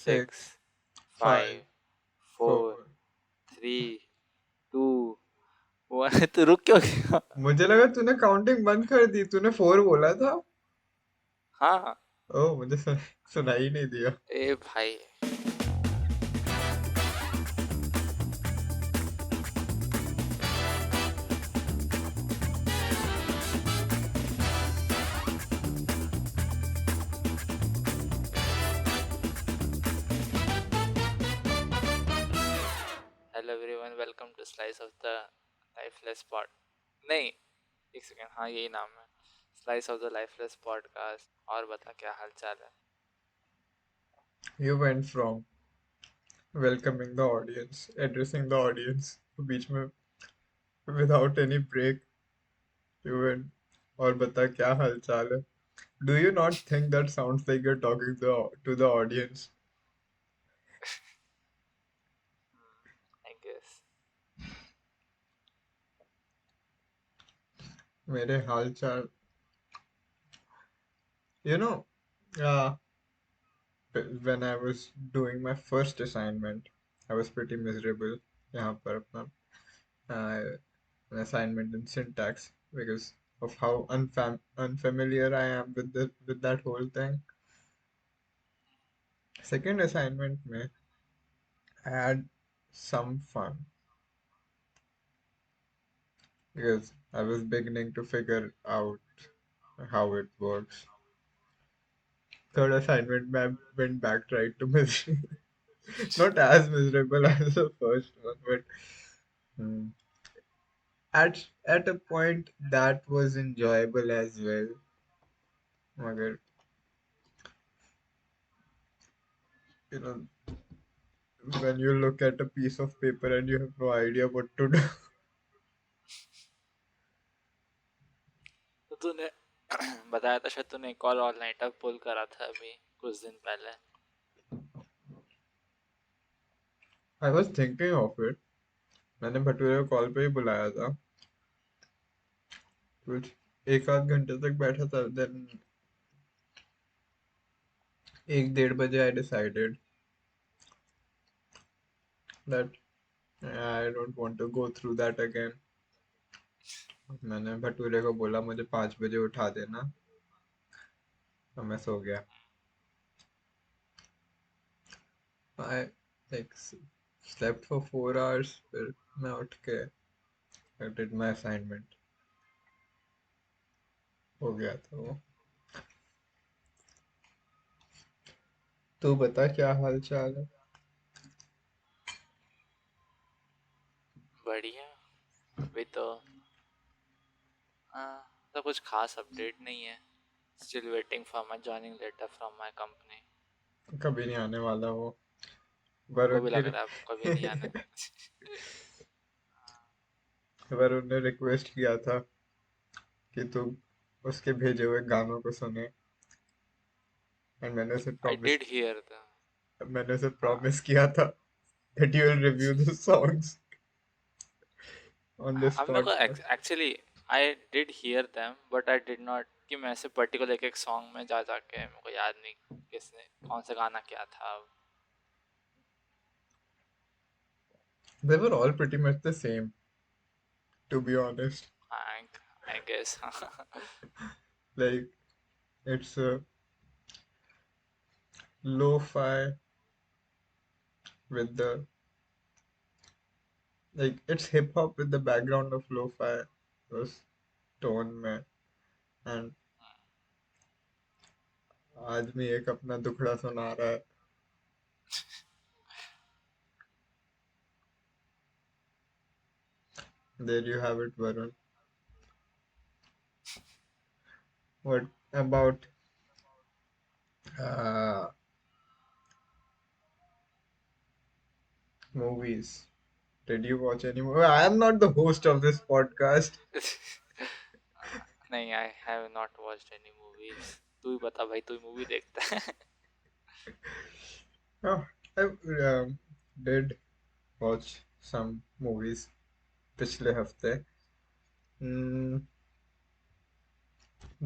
6, 5, 4, 3, 2, 1. तो रुक क्यों गया? मुझे लगा तूने काउंटिंग बंद कर दी, तूने 4 बोला था। हाँ। ओह, मुझे सुनाई नहीं दिया। ए भाई। Hello everyone, welcome to slice of the lifeless pod. नहीं, एक सेकेंड, हाँ यही नाम है, slice of the lifeless podcast. और बता, क्या हाल चाल है? You went from welcoming the audience, addressing the audience, बीच में without any break, you went, और बता क्या हाल चाल है. Do you not think that sounds like you're talking to the audience? I guess. मेरे हाल चाल, you know, uh, when I was doing my first assignment, I was pretty miserable. यहाँ पर अपना an assignment in syntax because of how unfamiliar I am with that whole thing. Second assignment में I had some fun because I was beginning to figure out how it works. Third assignment में I went back right to misery. Not as miserable as the first one, but hmm, at a point that was enjoyable as well. मगर you know, when you look at a piece of paper and you have no idea what to do. तो तूने बताया था शायद, तूने एक और all nighter पुल करा था अभी कुछ दिन पहले। I was thinking of it. मैंने भटूरे को कॉल पे ही बुलाया था, कुछ एक आध घंटे तक बैठा था. देन 1-1:30 बजे I decided that I don't want to go through that again. मैंने भटूरे को बोला मुझे 5 बजे उठा देना, तो मैं सो गया. I like slept for 4 hours, फिर मैं उठ के I did my assignment. हो गया था वो. तू बता क्या हाल चाल है. बढ़िया। अभी तो कुछ खास अपडेट नहीं है। Still waiting for my joining letter from my company. कभी नहीं आने वाला वो. को वरुण भी की लग रहा है अब कभी नहीं आने। वरुण ने रिक्वेस्ट किया था कि तू उसके भेजे हुए गानों को सुने, and I did here the. मैंने उसे हाँ, प्रॉमिस किया था that you will review the songs on this अब मेरे को podcast. Actually I did hear them but I did not कि मैं ऐसे पर्टिकुलर एक एक सॉन्ग में जा जाके मेरे को याद नहीं किसने कौन सा गाना क्या था। They were all pretty much the same, to be honest. I I guess. Like, it's a lo-fi with the, like, it's hip hop with the background of lo-fi, उस टोन में. एंड आदमी एक अपना दुखड़ा सुना रहा है. There you have it, Varun. What about uh, movies? Did you watch any movie? I am not the host of this podcast. नहीं, आई have not watched any movies. तू ही बता भाई, तू ही मूवी देखता है। Oh, I did watch some movies पिछले हफ्ते. Hmm,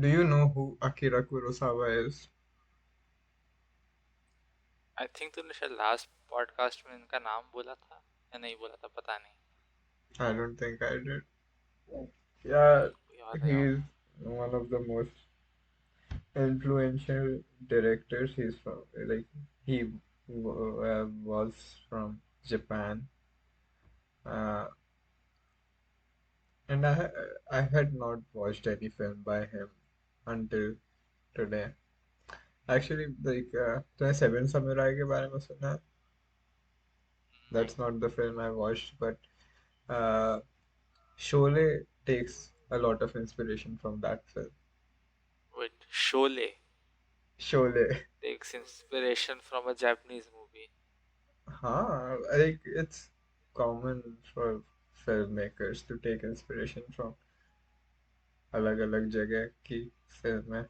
do you know who Akira Kurosawa is? I think तूने शायद लास्ट पॉडकास्ट में इनका नाम बोला था या नहीं बोला था, पता नहीं। I don't think I did. Yeah, कोई और है he's होगा। one of the most influential directors. He's from like he was from Japan, uh, and I had not watched any film by him until today. Actually, like तूने Seven Samurai के बारे में सुना है? नहीं। That's not the film I watched, but uh, Sholay takes a lot of inspiration from that film. Wait, Sholay Sholay. Takes inspiration from a Japanese movie? हाँ, like it's common for filmmakers to take inspiration from अलग-अलग जगह की फिल्में.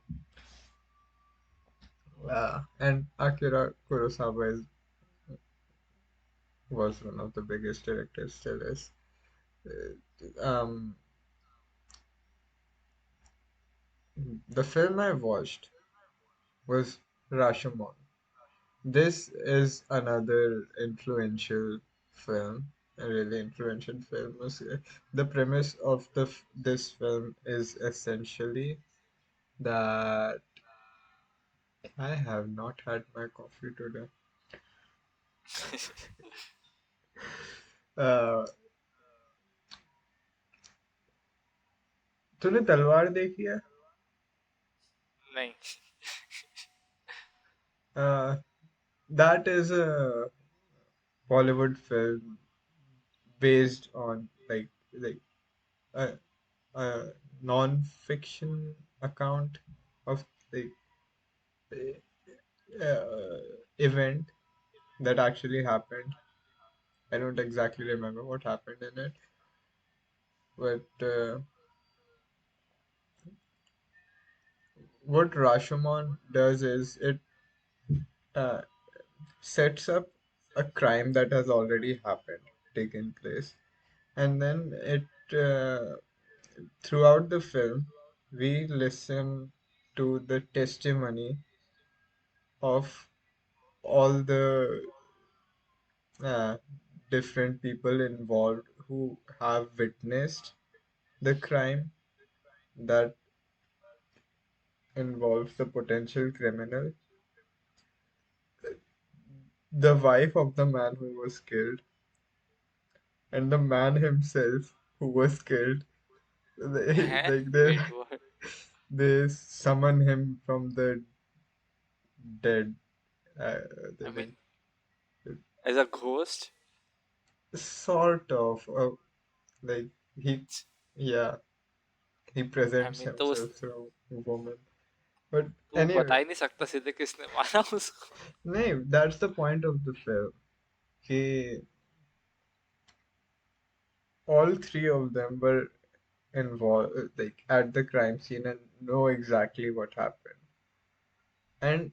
And Akira Kurosawa was one of the biggest directors, still is. Um, the film I watched was Rashomon. This is another influential film, a really influential film. The premise of this film is essentially that I have not had my coffee today. Uh, तूने तलवार देखी है? नहीं। That is a Bollywood film based on like a, a non-fiction account of the uh, event that actually happened. I don't exactly remember what happened in it, but what Rashomon does is it uh, sets up a crime that has already happened, taken place, and then it throughout the film we listen to the testimony of all the uh, different people involved who have witnessed the crime that involves the potential criminal, the wife of the man who was killed, and the man himself who was killed. They, है? like they wait वो, they summon him from the dead. Uh, I they, mean as a ghost? sort of like he, yeah, he I presents mean तो उस, himself through a woman. But तू anyway, बता ही नहीं सकता सीधे किसने मारा उसको। no, that's the point of the film. He, all three of them were involved, like at the crime scene, and know exactly what happened. And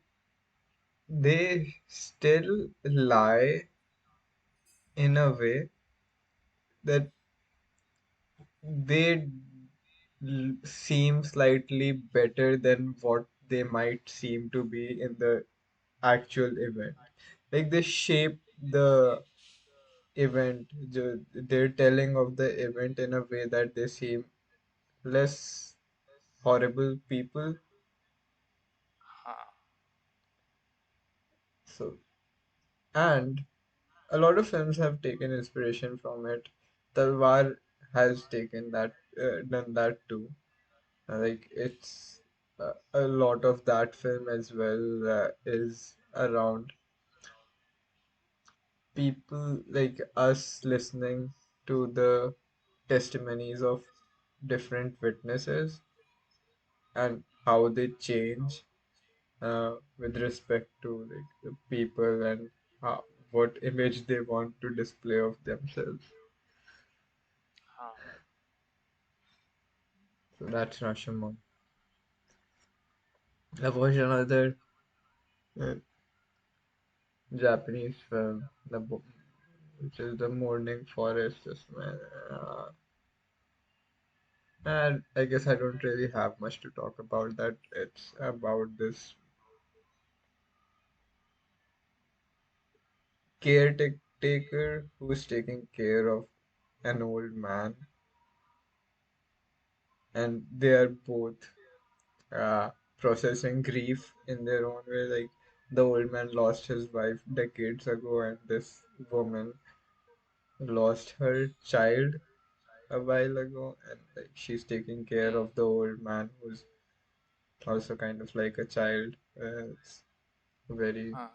they still lie in a way that they seem slightly better than what they might seem to be in the actual event. Like they shape the event, their telling of the event in a way that they seem less horrible people. हाँ। So, and a lot of films have taken inspiration from it. Talwar has taken that, done that too. Like it's a lot of that film as well is around people like us listening to the testimonies of different witnesses and how they change with respect to like the people and what image they want to display of themselves. हाँ। So that's Rashomon. I've watched another uh, Japanese film, which is The Morning Forest. And I guess I don't really have much to talk about that. It's about this caretaker who's taking care of an old man, and they are both uh, processing grief in their own way. Like the old man lost his wife decades ago, and this woman lost her child a while ago, and like she's taking care Hmm. of the old man who's also kind of like a child. It's very हाँ.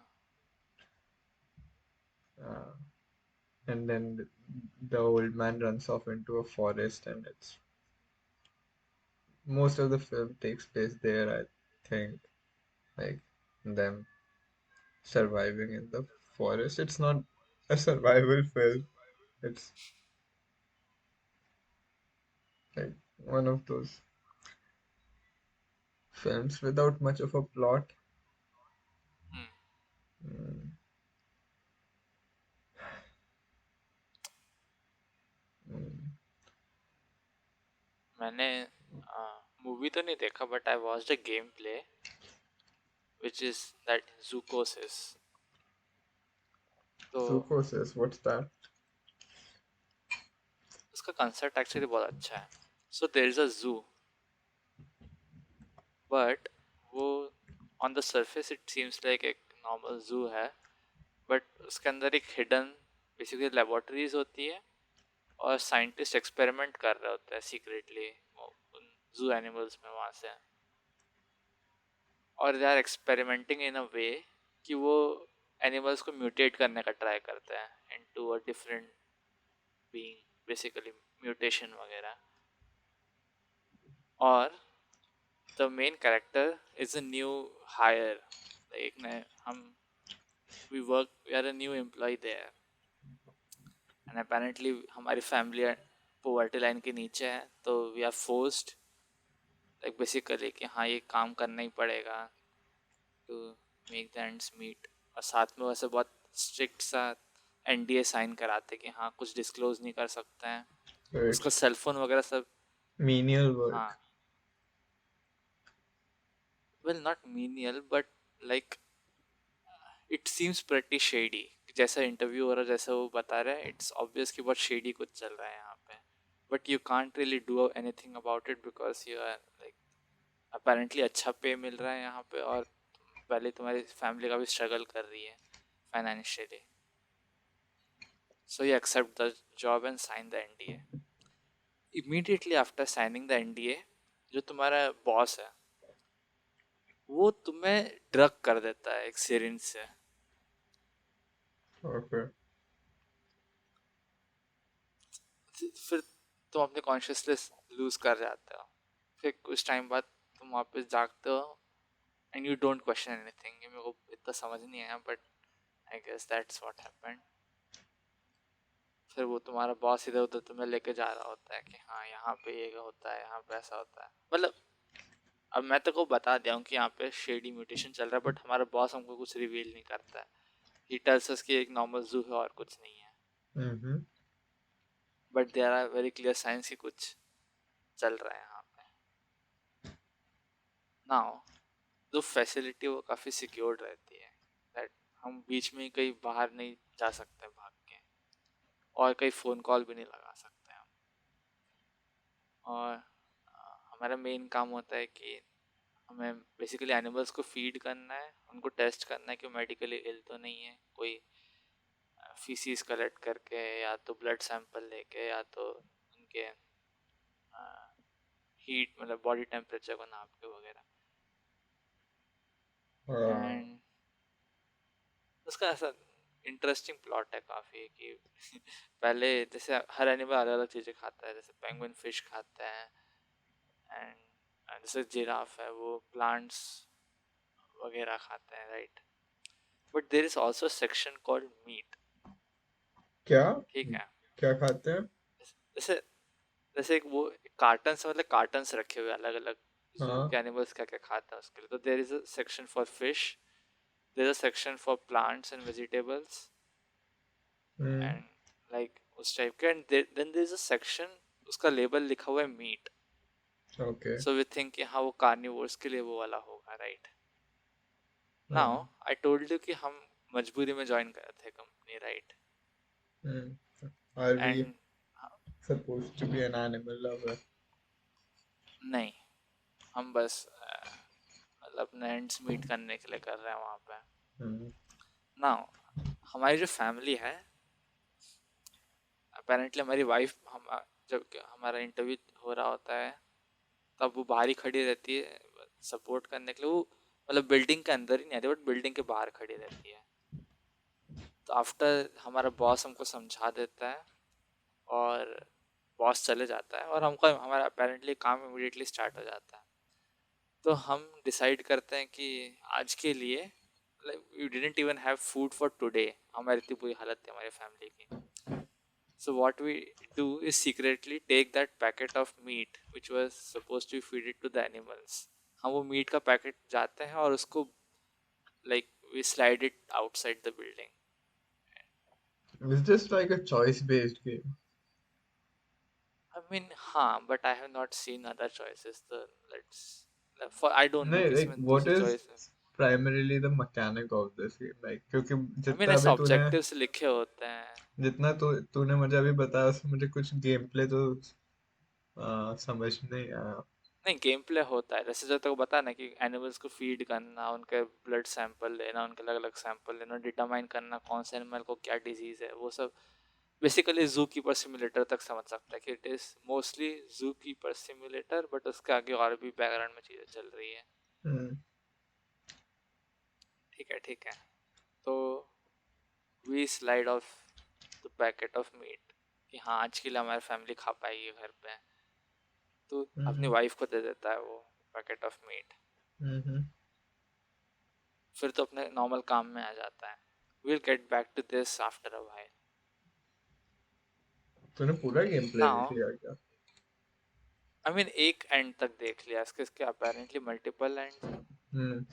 uh, and then the old man runs off into a forest, and it's most of the film takes place there, I think, like them surviving in the forest. It's not a survival film. It's like one of those films without much of a plot. Hmm. Mm, mm. मैंने movie तो नहीं देखा but I watched a game play which is that Zoocosis. तो Zuko says, "What's that?" उसका concept actually बहुत अच्छा है. So there is a जू बट वो on the surface it seems like एक नॉर्मल जू है बट उसके अंदर एक हिडन बेसिकली लेबोरेटरीज होती है और साइंटिस्ट एक्सपेरिमेंट कर रहे होते हैं सीक्रेटली उन जू एनिमल्स में वहाँ से और दे आर एक्सपेरिमेंटिंग इन अ वे कि वो एनिमल्स को म्यूटेट करने का ट्राई करते हैं into a different being basically mutation वगैरह और the main character is a new hire एक नए हम we are a new employ there and apparently हमारी फैमिली पोवर्टी लाइन के नीचे है तो we are forced like basically कि हाँ ये काम करना ही पड़ेगा to make the ends meet और साथ में वैसे बहुत स्ट्रिक्ट सा एनडीए साइन कराते कि हाँ कुछ डिस्क्लोज नहीं कर सकते हैं So उसका it's सेलफोन वगैरह सब. menial हाँ. work. Well not menial but like it seems pretty shady जैसा इंटरव्यू हो रहा है जैसा वो बता रहे हैं इट्स ऑब्वियस कि बहुत शेडी कुछ चल रहा है यहाँ पे but you can't really do anything about it because you are like apparently अच्छा पे मिल रहा है यहाँ पे और पहले तुम्हारी फैमिली का भी स्ट्रगल कर रही है financially so you accept the job and sign the NDA immediately after signing the NDA जो तुम्हारा बॉस है वो तुम्हें ड्रग कर देता है एक सिरिंज से Okay. फिर तुम अपने कॉन्शियसनेस लूज कर जाते हो फिर कुछ टाइम बाद तुम वापस जागते हो and you don't question anything मेरे को इतना समझ नहीं आया but I guess that's what happened फिर वो तुम्हारा बॉस इधर उधर तुम्हें लेके जा रहा होता है कि हाँ यहाँ पे ये होता है यहाँ पे ऐसा होता है मतलब अब मैं तो को बता दिया हूँ कि यहाँ पे शेडी म्यूटेशन चल रहा है बट हमारा बॉस हमको कुछ रिवील नहीं करता है ही टेल्स अस कि एक नॉर्मल जू है और कुछ नहीं है Mm-hmm. But there are very clear science कि कुछ चल रहा है यहाँ पे नाउ जो फैसिलिटी वो काफ़ी सिक्योर्ड रहती है दैट हम बीच में कहीं बाहर नहीं जा सकते भाग के और कहीं फ़ोन कॉल भी नहीं लगा सकते हम और हमारा मेन काम होता है कि हमें बेसिकली एनिमल्स को फीड करना है उनको टेस्ट करना है कि मेडिकली इल तो नहीं है कोई फीसिस कलेक्ट करके या तो ब्लड सैंपल लेके या तो उनके हीट मतलब बॉडी टेम्परेचर को नाप के वगैरह Uh, एंड उसका ऐसा इंटरेस्टिंग प्लॉट है काफ़ी कि पहले जैसे हर एनिमल अलग अलग चीज़ें खाता है जैसे पेंगुइन फिश खाता है एंड जैसे जिराफ है वो प्लांट्स वगैरह खाता है right but there is also section called meat. क्या ठीक है. क्या खाते हैं? जैसे जैसे एक वो कार्टन्स मतलब कार्टन्स रखे हुए अलग अलग जू हाँ. के एनिमल्स क्या क्या खाते हैं उसके लिए तो there is a section for fish there is a section for plants and vegetables Mm. And like उस टाइप के and then there is a section उसका लेबल लिखा हुआ है meat Okay. So we think कि हाँ वो कार्निवोर्स के लिए वो वाला होगा राइट. नाउ हाँ. आई टोल्ड यू कि हम मजबूरी में ज्वाइन करे थे company me, right? Hmm. Are we And supposed to be an animal lover? नहीं, हम बस मतलब अपने एंड्स मीट करने के लिए कर रहे हैं वहाँ पे। Hmm. ना हमारी जो फैमिली है, अपेरेंटली हमारी वाइफ, हम जब हमारा इंटरव्यू हो रहा होता है तब वो बाहर ही खड़ी रहती है सपोर्ट करने के लिए। वो मतलब बिल्डिंग के अंदर ही नहीं आती, बट बिल्डिंग के बाहर खड़ी रहती है। तो आफ्टर हमारा बॉस हमको समझा देता है और बॉस चले जाता है और हमको हमारा अपेरेंटली काम इमीडिएटली स्टार्ट हो जाता है। तो हम डिसाइड करते हैं कि आज के लिए you didn't even have food for today. हमारी इतनी बुरी हालत थी हमारी फैमिली की। So what we do is secretly take that packet of meat which was supposed to be feed it to the animals. हम वो मीट का पैकेट जाते हैं और उसको like we slide it outside the building. It's just like a choice-based game. I mean हाँ, but I have not seen other choices. So let's for I don't No, know कि like इसमें what दूसरी is choice है। primarily the mechanic of this game? Like क्योंकि I mean जितना ऐसे भी तूने ऑब्जेक्टिव्स लिखे होते हैं। जितना तूने मुझे अभी बताया उसमें मुझे कुछ गेम प्ले तो समझ नहीं आया। नहीं, गेम प्ले होता है, जैसे जो तेको बता ना कि एनिमल्स को फीड करना, उनके ब्लड सैंपल लेना, उनके अलग अलग सैंपल लेना, डिटरमाइन करना कौन से एनिमल को क्या डिजीज है, वो सब बेसिकली जू कीपर सिमुलेटर तक समझ सकता है कि इट इज मोस्टली जू कीपर सिमुलेटर, बट उसके आगे और भी बैकग्राउंड में चीज़ें चल रही है। हम्म। ठीक है, ठीक है। तो we slide off the packet of meat कि हाँ आज के लिए हमारी फैमिली खा पाएगी घर पे। तो अपनी हम्म। वाइफ को दे देता है वो पैकेट ऑफ मीट। हम्म। फिर तो अपने नॉर्मल काम में आ जाता है। Will get back to this after a while. तूने पूरा गेम प्ले नाउ देख लिया क्या? आई मीन एक एंड तक देख लिया, इसके इसके अपेरेंटली मल्टीपल एंड्स हैं, हम्म।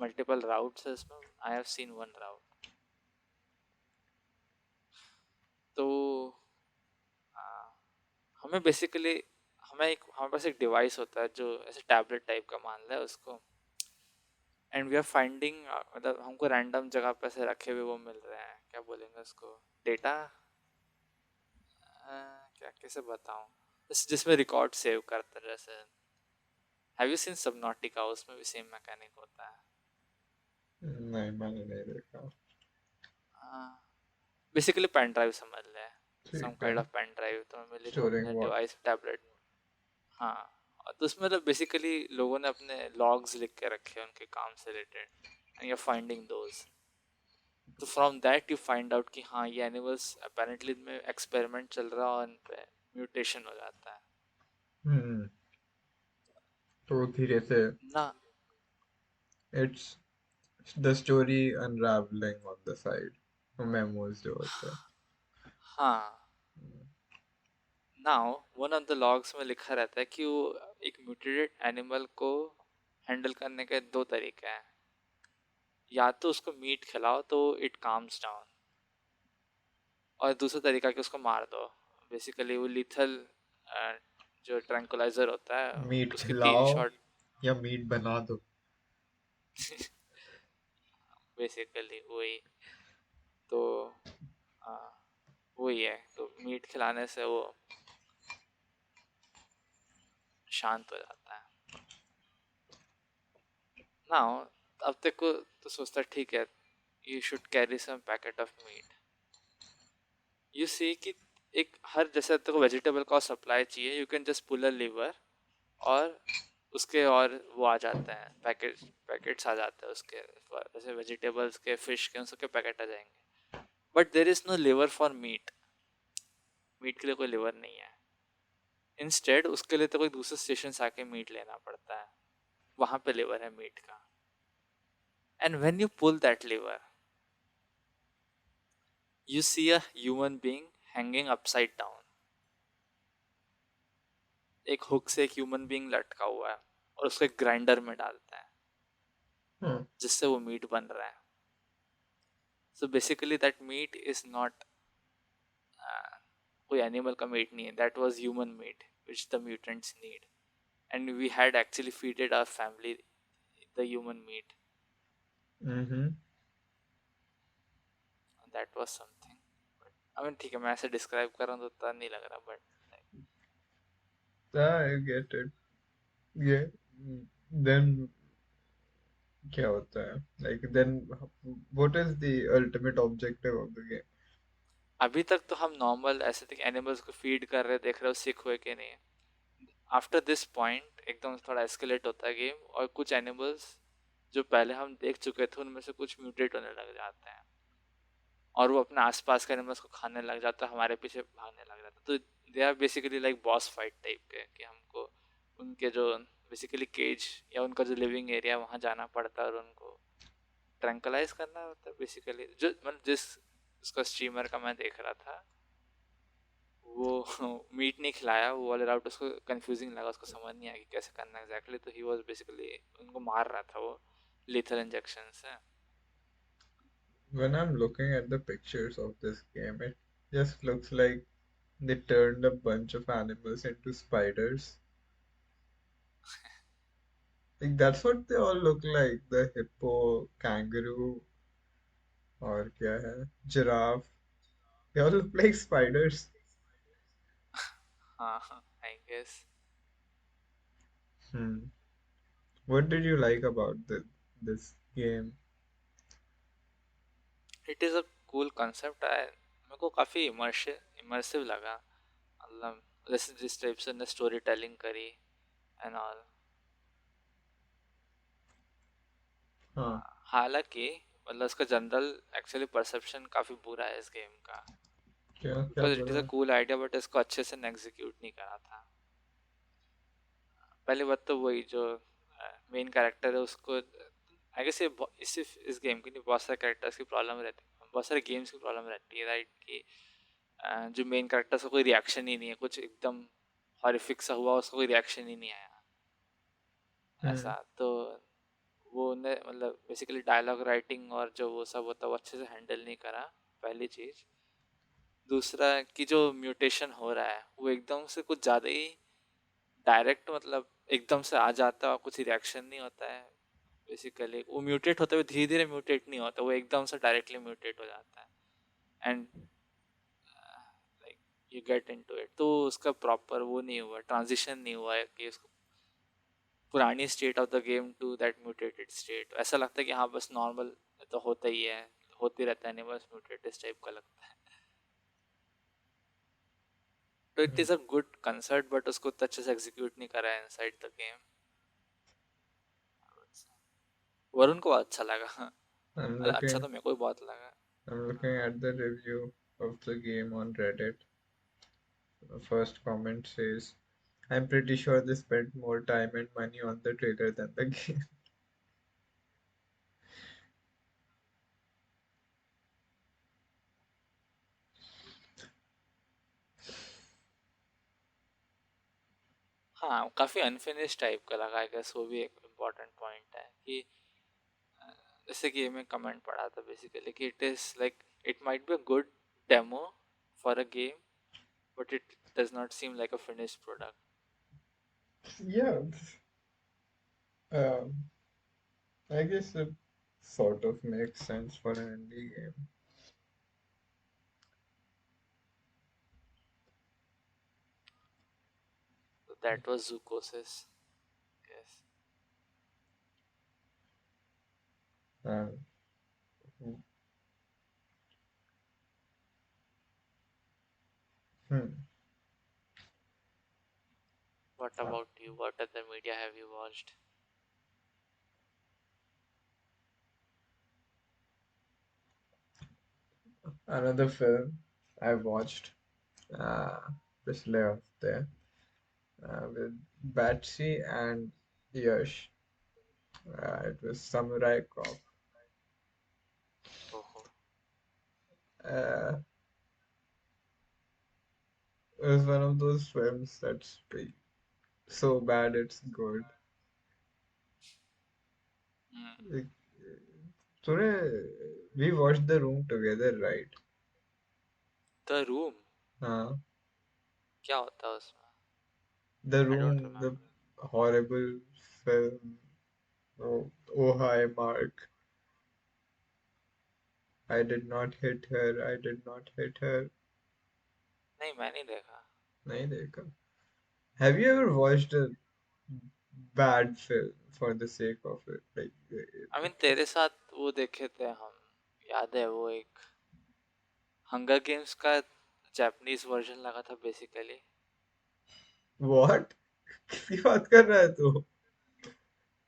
मल्टीपल राउट्स है इसमें। आई हैव सीन वन राउट। तो आ, हमें बेसिकली हमें एक हमारे पास एक डिवाइस होता है जो ऐसे टैबलेट टाइप का मान लिया उसको, एंड वी आर फाइंडिंग, मतलब हमको रैंडम जगह पे से रखे हुए वो मिल रहे हैं, क्या बोलेंगे उसको, डेटा, क्या कैसे बताऊं, जिसमें रिकॉर्ड सेव करते हैं जैसे। Have you seen Subnautica? उसमें भी सेम मैकेनिक होता है। नहीं मैंने नहीं देखा। बेसिकली पेन ड्राइव समझ ले, सम ठीक है। काइंड ऑफ पेन ड्राइव तो मिली तो स्टोरिंग अपने व्हाट? Device tablet. हाँ, और तो उसमें मतलब बेसिकली लोगों ने अपने लॉग्स लिख के रखे हैं उनके काम से related, and you finding those. तो from that you find out कि हाँ ये एनिमल्स अपेरेंटली इनमें एक्सपेरिमेंट चल रहा है और इन पे म्यूटेशन हो जाता है हम्म। तो धीरे से ना। it's the story unraveling on the side memos जो होते हैं। हाँ, now one of the logs में लिखा रहता है कि वो एक म्यूटेटेड एनिमल को हैंडल करने के दो तरीके हैं। या तो उसको मीट खिलाओ तो इट काम्स डाउन, और दूसरा तरीका कि उसको मार दो। बेसिकली वो लिथल जो ट्रैंकुलाइजर होता है, मीट उसके तीन खिलाओ शॉट। या मीट बना दो। बेसिकली वही। तो आ, वही है, तो मीट खिलाने से वो शांत हो जाता है ना। अब तक को तो सोचता ठीक है, you should carry some packet of meat. You see कि एक हर जैसे तेरे को वेजिटेबल का सप्लाई चाहिए, you can just pull a lever और उसके और वो आ जाते हैं, पैकेट्स आ जाते हैं उसके, जैसे वेजिटेबल्स के, फिश के, उन सबके पैकेट आ जाएंगे। But there is no lever for meat. Meat के लिए कोई लिवर नहीं है। इंस्टेड उसके लिए तो कोई दूसरे स्टेशन से आके मीट लेना पड़ता है, वहां पे लिवर है मीट का। And when you pull that lever, you see a human being hanging upside down. एक हुक से एक ह्यूमन बीइंग लटका हुआ है और उसको एक ग्राइंडर में डालता है हम्म। जिससे वो मीट बन रहा है। So basically that meat is not कोई एनिमल का मीट नहीं है, that was human meat which the mutants need, and we had actually feeded our family the human meat. Hmm. That was something. But I mean ठीक है, मैं ऐसे describe कर रहा हूँ तो उतना नहीं लग रहा, but I get it. Yeah. Then क्या होता है? Like then what is the ultimate objective of the game? अभी तक तो हम नॉर्मल ऐसे थे एनिमल्स को फीड कर रहे, देख रहे हो सिक हुए कि नहीं। आफ्टर दिस पॉइंट एकदम थोड़ा एस्केलेट होता है गेम, और कुछ एनिमल्स जो पहले हम देख चुके थे उनमें से कुछ म्यूटेट होने लग जाते हैं, और वो अपने आसपास के एनिमल्स को खाने लग जाता है, हमारे पीछे भागने लग जाता है। तो they are basically like boss fight type के, कि हमको उनके जो बेसिकली केज या उनका जो लिविंग एरिया वहाँ जाना पड़ता है, और उनको ट्रैंकलाइज करना होता है बेसिकली। जो मतलब जिस उसका स्ट्रीमर का मैं देख रहा था, वो मीट नहीं खिलाया, वो वाले राउट उसको कंफ्यूजिंग लगा, उसको समझ नहीं आया कि कैसे करना एग्जैक्टली, तो ही वाज बेसिकली उनको मार रहा था वो लेथल इंजेक्शन से। When I'm looking at the pictures of this game, it just looks like they turned a bunch of animals into spiders. Like that's what they all look like. The hippo, kangaroo, और क्या है? Giraffe. They all look like spiders. हाँ, I guess. Hmm. What did you like about this game? It is a cool concept है, मेरे को काफ़ी immersive लगा, मतलब जैसे जिस टाइप से ने स्टोरी टेलिंग करी एंड ऑल। हाँ, हालांकि मतलब उसका जनरल एक्चुअली परसेप्शन काफ़ी बुरा है इस गेम का, क्या क्या बिकॉज इट इज़ बोला? अ कूल आइडिया बट इसको अच्छे से एग्जीक्यूट नहीं करा था। पहली बात तो वही जो मेन कैरेक्टर है उसको, आई गेस ये सिर्फ इस गेम की नहीं, बहुत सारे कैरेक्टर्स की प्रॉब्लम रहती है, बहुत सारे गेम्स की प्रॉब्लम रहती है, राइट? कि जो मेन कैरेक्टर्स का कोई रिएक्शन ही नहीं है, कुछ एकदम हॉरिफिक सा हुआ उसका कोई रिएक्शन ही नहीं आया, ऐसा। हम्म तो वो उन्हें मतलब बेसिकली डायलॉग राइटिंग और जो वो सब होता है वो अच्छे से हैंडल नहीं करा, पहली चीज़। दूसरा कि जो म्यूटेशन हो रहा है वो एकदम से कुछ ज़्यादा ही डायरेक्ट, मतलब एकदम से आ जाता है और कुछ रिएक्शन नहीं होता है। बेसिकली वो म्यूटेट होते हुए धीरे धीरे म्यूटेट नहीं होता, वो एकदम से डायरेक्टली म्यूटेट हो जाता है, and like you get into it, तो उसका प्रॉपर वो नहीं हुआ, ट्रांजिशन नहीं हुआ है कि उसको पुरानी state of the game to that mutated state. ऐसा लगता है कि हाँ बस नॉर्मल तो होता ही है, होते रहता है, नहीं बस म्यूटेट इस टाइप का लगता है। तो it is a good concert but उसको उतना अच्छे से एग्जीक्यूट नहीं करा है इनसाइड द गेम। वरुण को अच्छा लगा I'm मतलब अच्छा looking तो मेरे को भी बहुत लगा। I'm looking at the review of the game on Reddit. The first comment says, I'm pretty sure they spent more time and money on the trailer than the game. हाँ, काफ़ी अनफिनिश टाइप का लगा, I guess वो भी एक important point है कि जैसे कि मैं कमेंट पढ़ा था बेसिकली कि it is like it might be a good demo for a game but it does not seem like a finished product. Yeah, um, I guess it sort of makes sense for an indie game. So that was Zukosis. Yes. Uh, hmm. What about you? What other media have you watched? Another film I watched uh, पिछले हफ्ते with Batsy and Yash. It was Samurai Cop. Oh, Uh, it was one of those films that's so bad it's good. mm. Like, तूने we watched The Room together, right? The Room. हाँ, क्या होता है उसमें? The I don't Room, the remember. horrible film. Oh, oh hi, Mark. I did not hit her, I did not hit her. नहीं, मैं नहीं देखा। नहीं देखा. Have you ever watched a bad film for the sake of it? Like, I mean तेरे साथ वो देखे थे हम, याद है वो एक हंगर गेम्स का जापानीज वर्जन लगा था बेसिकली। what? किसकी बात कर रहा है तू?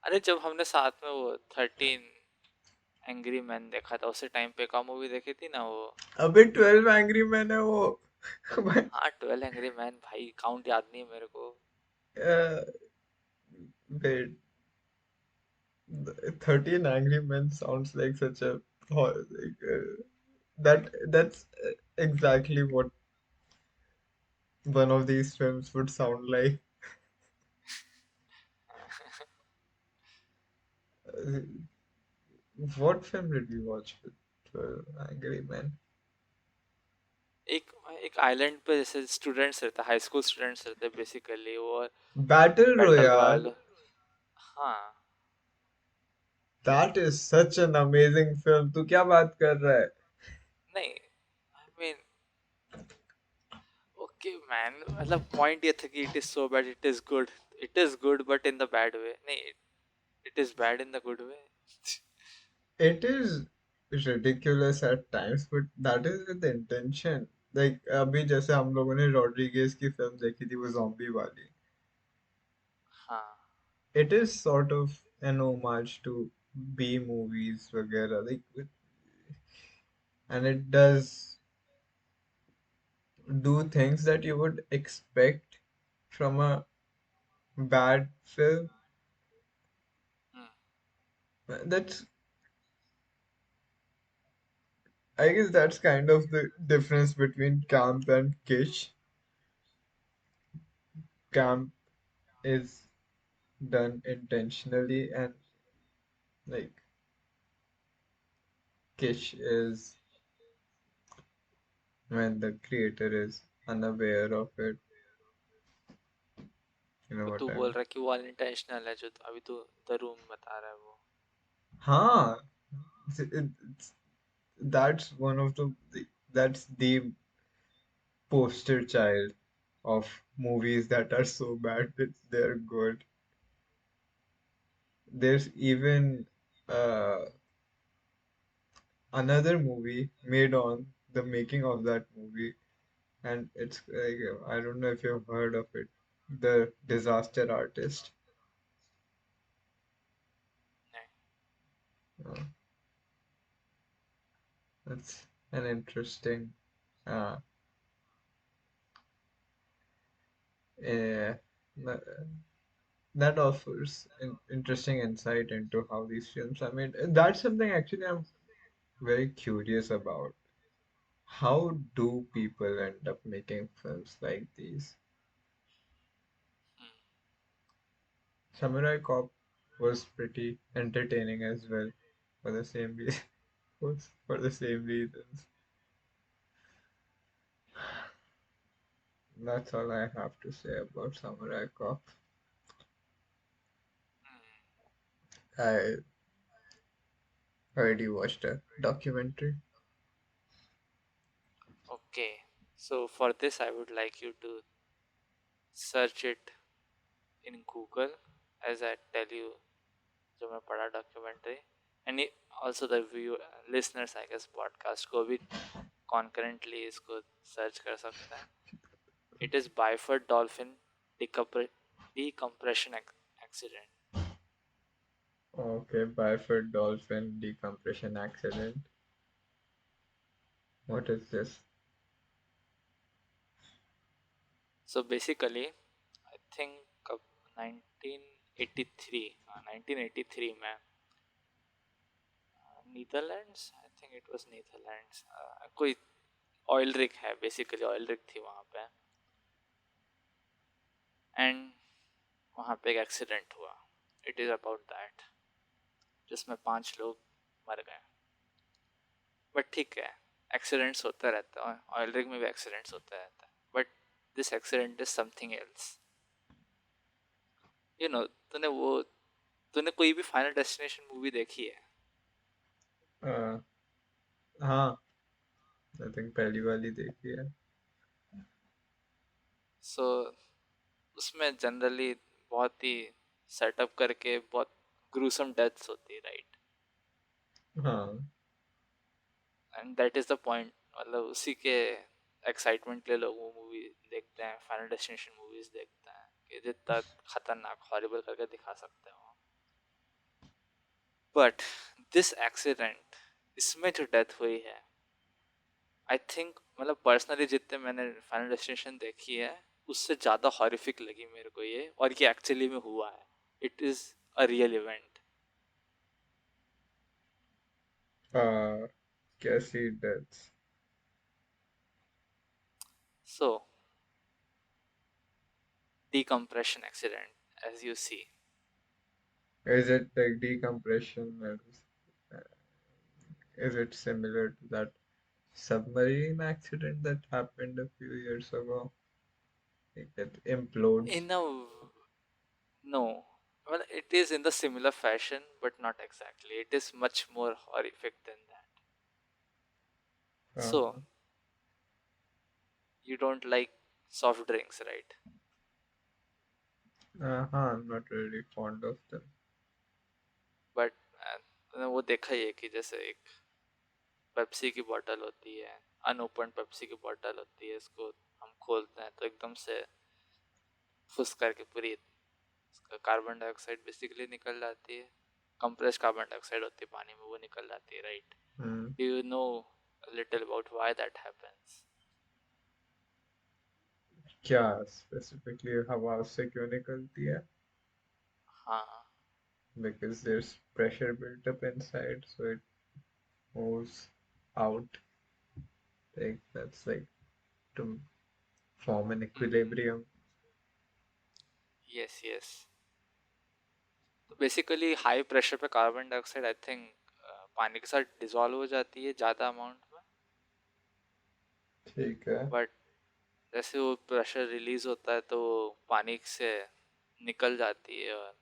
अरे जब हमने साथ में वो 13 एंग्री मैन देखा था, उसी टाइम पे का मूवी देखी थी ना वो। अबे 12 एंग्री मैन है वो. हाँ, 12 एंग्री मैन भाई, काउंट याद नहीं है मेरे को। uh, wait, 13 angry men sounds like such a like, that's exactly what one of these films would sound like. Uh, what film did we watch with 12 angry men? एक एक island पे जैसे स्टूडेंट्स रहते, हाई स्कूल स्टूडेंट्स रहते basically वो, Battle battle Royale. Royal. हाँ। That is such an amazing film. तू क्या बात कर रहा है? नहीं, आई मीन ओके मैन, मतलब पॉइंट ये था कि it is so bad it is good. It is good but in the bad way नहीं, it is bad in the good way. It is ridiculous at times, but that is with the intention. Like अभी जैसे हम लोगों ने Rodriguez की film देखी थी वो zombie वाली. हाँ। It is sort of an homage to B movies वगैरह, like and it does do things that you would expect from a bad film. Hmm, That's I guess that's kind of the difference between camp and kitsch. Camp is done intentionally and like kitsch is when the creator is unaware of it. You know तो what तू I बोल mean? रहा है कि वो unintentional है, जो अभी तू द रूम बता रहा है वो। हाँ, it's, that's one of that's the poster child of movies that are so bad that they're good. There's even uh, another movie made on the making of that movie, and it's like, I don't know if you've heard of it, The Disaster Artist. नहीं। Uh, that's an interesting, uh, uh, that offers an interesting insight into how these films are made. That's something actually I'm very curious about. How do people end up making films like these? Hmm, Samurai Cop was pretty entertaining as well for the same reason. For the same reasons. That's all I have to say about Samurai Cop. Hmm. I heard you watched a documentary. Okay, so for this I would like you to search it in Google, as I tell you, जो मैं पढ़ा documentary. And also the view listeners I guess podcast को भी concurrently इसको search कर सकते हैं। It is Byford Dolphin decompression accident. Okay, Byford Dolphin Decompression Accident. What is this? So basically, I think 1983, 1983 में Netherlands, I think it was Netherlands, कोई oil rig है, basically oil rig थी वहाँ पे, एंड वहाँ पे एक एक्सीडेंट हुआ। इट इज़ अबाउट दैट, जिसमें 5 लोग मर गए। बट ठीक है, एक्सीडेंट्स होता रहता है, ऑयल रिग में भी एक्सीडेंट्स होता रहता है, but this accident is something else. You know, तूने वो तूने कोई भी फाइनल डेस्टिनेशन मूवी देखी है? Uh, हाँ, आई थिंक पहली वाली देखी है। सो उसमें जनरली बहुत ही सेटअप करके बहुत ग्रूसम डेथ्स होती है, राइट? हाँ। And that is the point, मतलब उसी के एक्साइटमेंट के लिए लोग वो मूवी देखते हैं, फाइनल डेस्टिनेशन मूवीज देखते हैं कि जितना खतरनाक हॉरिबल करके दिखा सकते हो। बट दिस एक्सीडेंट, इसमें जो डेथ हुई है, आई थिंक मतलब पर्सनली जितने मैंने फाइनल डेस्टिनेशन देखी है उससे ज़्यादा हॉरिफिक लगी मेरे को ये, और ये एक्चुअली में हुआ है। It is a real event. कैसी deaths? So decompression accident, as you see. Is it like decompression? Is it similar to that submarine accident that happened a few years ago? Like it implodes. In a no, well, it is in the similar fashion, but not exactly. It is much more horrific than that. So Uh-huh. you don't like soft drinks, right? I'm not really fond of them. But वो देखा ही है कि जैसे एक Pepsi की बोतल होती है, अनओपन पेप्सी की बोतल होती है, इसको हम खोलते हैं तो एकदम से फुस करके पूरी कार्बन डाइऑक्साइड बेसिकली निकल जाती है। कंप्रेस्ड कार्बन डाइऑक्साइड होती है पानी में, वो निकल जाती है, right? Hmm. Do you know little about why that happens? क्या स्पेसिफिकली हवा उससे क्यों निकलती है? हाँ, Because there's pressure built up inside, so it moves out. Like that's like to form an equilibrium. Yes yes. तो बेसिकली हाई प्रेशर पे carbon dioxide I think पानी के साथ डिसॉल्व हो जाती है ज़्यादा अमाउंट में। ठीक है। बट जैसे वो प्रेशर रिलीज होता है तो वो पानी से निकल जाती है और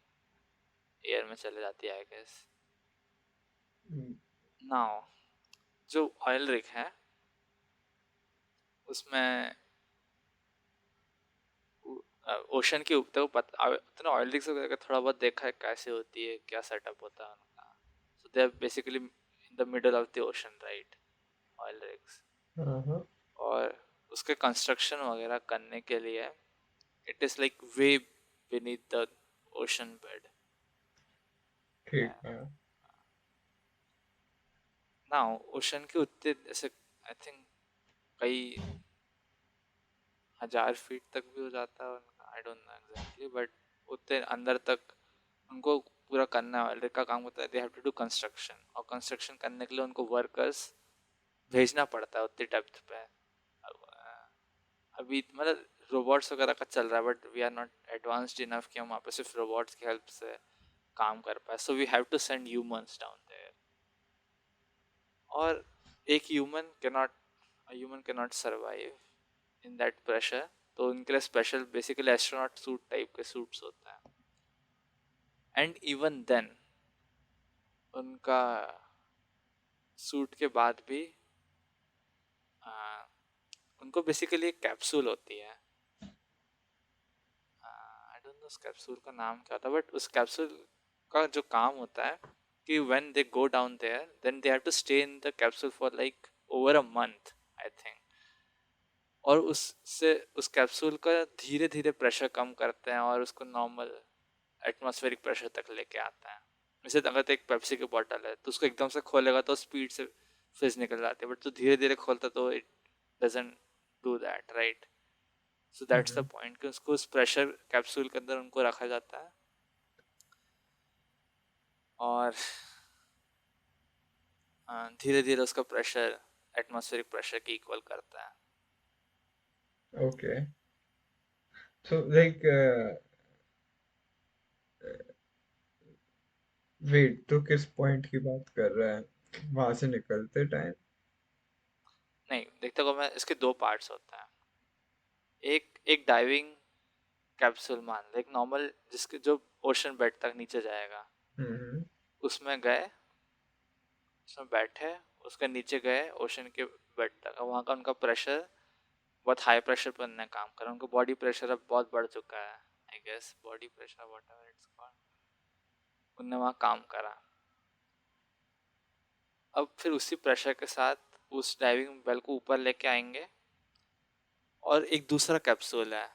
एयर में चले जाती है, आई गेस। हम्म। नाउ जो ऑयल रिग है उसमें ओशन के ऊपर उतना ऑयल रिग्स वगैरह थोड़ा बहुत देखा है कैसे होती है, क्या सेटअप होता है उनका। So they are basically in the middle of the ocean, right? Oil rigs. हाँ। और उसके कंस्ट्रक्शन वगैरह करने के लिए it is like way beneath the ocean bed. ठीक है। नाउ ओशन के उतने जैसे आई थिंक कई हजार फीट तक भी हो जाता है उनका, आई डोंट नो एग्जैक्टली, बट उतने अंदर तक उनको पूरा करना है। का काम होता है they have to do construction, और कंस्ट्रक्शन करने के लिए उनको वर्कर्स भेजना पड़ता है उतनी डेप्थ पे। अभी मतलब रोबोट्स वगैरह का चल रहा है, but we are not advanced enough कि हम वहाँ पे सिर्फ रोबोट्स की हेल्प से काम कर पाए। So we have to send humans down there. और एक human can not survive in that pressure. तो उनके लिए special basically astronaut suit type के सूट्स होते हैं। एंड इवन देन उनका सूट के बाद भी आ, उनको बेसिकली एक कैप्सूल होती है। आई डोंट नो उस कैप्सूल का नाम क्या होता है, बट उस कैप्सूल का जो काम होता है कि when they go down there then they have to stay in the capsule for like over a month, I think. और उससे उस कैप्सूल का धीरे धीरे प्रेशर कम करते हैं और उसको नॉर्मल एटमॉस्फेरिक प्रेशर तक लेके आता है। जैसे अगर तो एक पेप्सी की बोतल है तो उसको एकदम से खोलेगा तो स्पीड से फिज निकल जाती है, बट तो धीरे धीरे खोलता तो it doesn't do that, right? So that's the hmm. Point कि उसको उस प्रेशर कैप्सूल के अंदर उनको रखा जाता है और धीरे धीरे उसका प्रेशर एटमॉस्फेरिक प्रेशर के इक्वल करता है। ओके। सो लाइक वेट, तो किस पॉइंट की बात कर रहा है वहां से निकलते टाइम? नहीं, देखते को मैं इसके दो पार्ट्स होते हैं। एक एक डाइविंग कैप्सूल मान लो, एक नॉर्मल जिसके जो ओशन बेड तक नीचे जाएगा हम्म। उसमें गए, उसमें बैठे, उसके नीचे गए ओशन के बेड तक। वहाँ का उनका प्रेशर बहुत हाई प्रेशर पर उन्होंने काम करा, उनका बॉडी प्रेशर अब बहुत बढ़ चुका है। I guess body pressure whatever it's called, उनने वहाँ काम करा। अब फिर उसी प्रेशर के साथ उस डाइविंग बेल को ऊपर लेके आएंगे, और एक दूसरा कैप्सूल है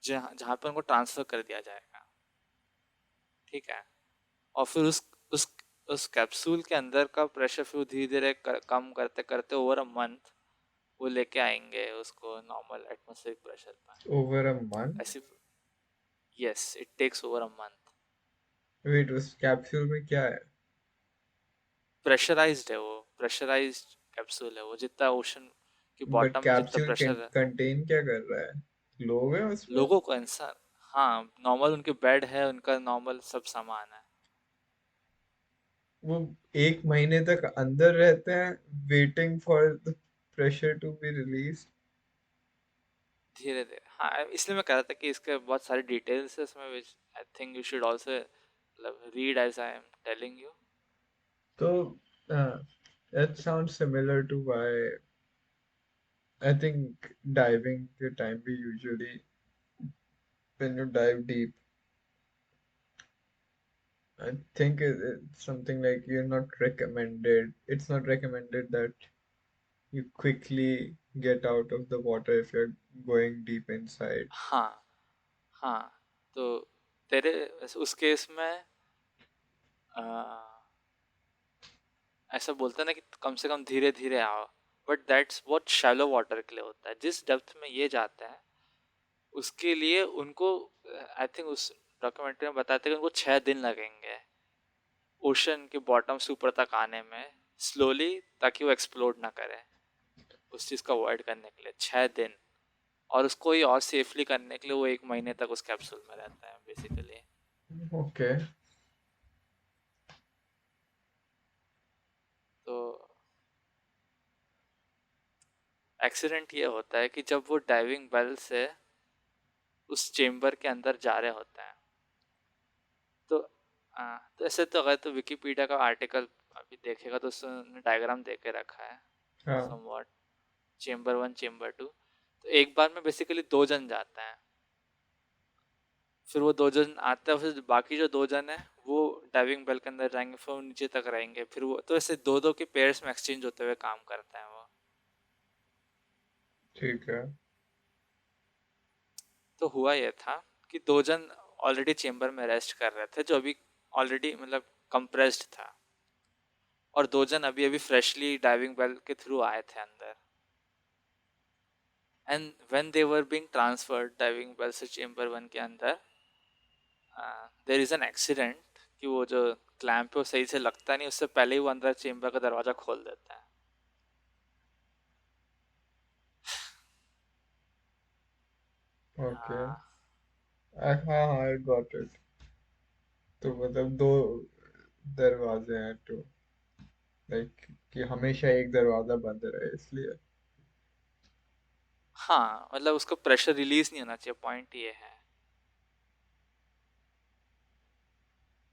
जहाँ जहाँ पे उनको ट्रांसफर कर दिया जाएगा, ठीक है। और फिर उस उस कैप्सूल के अंदर का प्रेशर फिर धीरे धीरे कम करते करते ओवर अ मंथ वो लेके आएंगे उसको नॉर्मल एटमॉस्फेरिक प्रेशर पर। Over a month? ऐसे, yes, it takes over a month. Wait, उस कैप्सूल में क्या है? प्रेशराइज्ड है वो, प्रेशराइज्ड कैप्सूल है वो, जितना ओशन की बट बॉटम में जितना कैप्सूल प्रेशर है। कंटेन क्या कर रहा है? लोग हैं उसमें? लोगों को, इंसान, हाँ, नॉर्मल उनके बेड है, उनका नॉर्मल सब सामान है। वो 1 महीने तक अंदर रहते हैं, waiting for the pressure to be release? धीरे धीरे, हाँ, इसलिए मैं कह रहा था कि इसके बहुत सारे डिटेल्स है इसमें, which I think you should also मतलब read as I am telling you. तो that sounds similar to why I think diving the time we usually, when you dive deep, I think it's something like you're not recommended. It's not recommended that you quickly get out of the water if you're going deep inside. हाँ, हाँ, तो तेरे उस case में अ, ऐसा बोलते हैं ना कि कम से कम धीरे धीरे आओ, बट दैट्स बहुत शैलो वाटर के लिए होता है। जिस डेप्थ में ये जाते हैं उसके लिए उनको, आई थिंक उस डॉक्यूमेंट्री में बताते हैं कि उनको 6 दिन लगेंगे ओशन के बॉटम से ऊपर तक आने में, स्लोली, ताकि वो एक्सप्लोड ना करे, उस चीज़ को अवॉइड करने के लिए 6 दिन। और उसको ही और सेफली करने के लिए वो 1 महीने तक उस कैप्सूल में रहता है बेसिकली। Okay. तो एक्सीडेंट ये होता है कि जब वो डाइविंग बेल से उस चेम्बर के अंदर जा रहे होते हैं, तो तो ऐसे तो अगर तो विकिपीडिया का आर्टिकल अभी देखेगा तो उसने डायग्राम दे के रखा है हाँ, समवॉट, चेम्बर 1 चेम्बर 2। तो एक बार में बेसिकली 2 जन जाते हैं, फिर वो 2 जन आते हैं, फिर बाकी जो 2 जन है वो डाइविंग बेल के अंदर जाएंगे, फिर वो नीचे तक रहेंगे, फिर वो तो ऐसे दो दो के पेयर्स में एक्सचेंज होते हुए काम करते हैं वो। ठीक है। तो हुआ ये था कि 2 जन ऑलरेडी चेम्बर में रेस्ट कर रहे थे, जो अभी ऑलरेडी मतलब कंप्रेस्ड था, और 2 जन अभी अभी फ्रेशली डाइविंग बेल के थ्रू आए थे अंदर। And when they were being transferred diving bell से चेम्बर 1 के अंदर, देयर इज एन एक्सीडेंट कि वो जो क्लैंप है वो सही से लगता नहीं, उससे पहले ही वो अंदर चेम्बर का दरवाजा खोल देता है। ओके। हाँ, हाँ हाँ, I got it. तो मतलब दो दरवाजे हैं, तो लाइक कि हमेशा एक दरवाजा बंद रहे इसलिए। हाँ, मतलब उसको प्रेशर रिलीज नहीं होना चाहिए, पॉइंट ये है।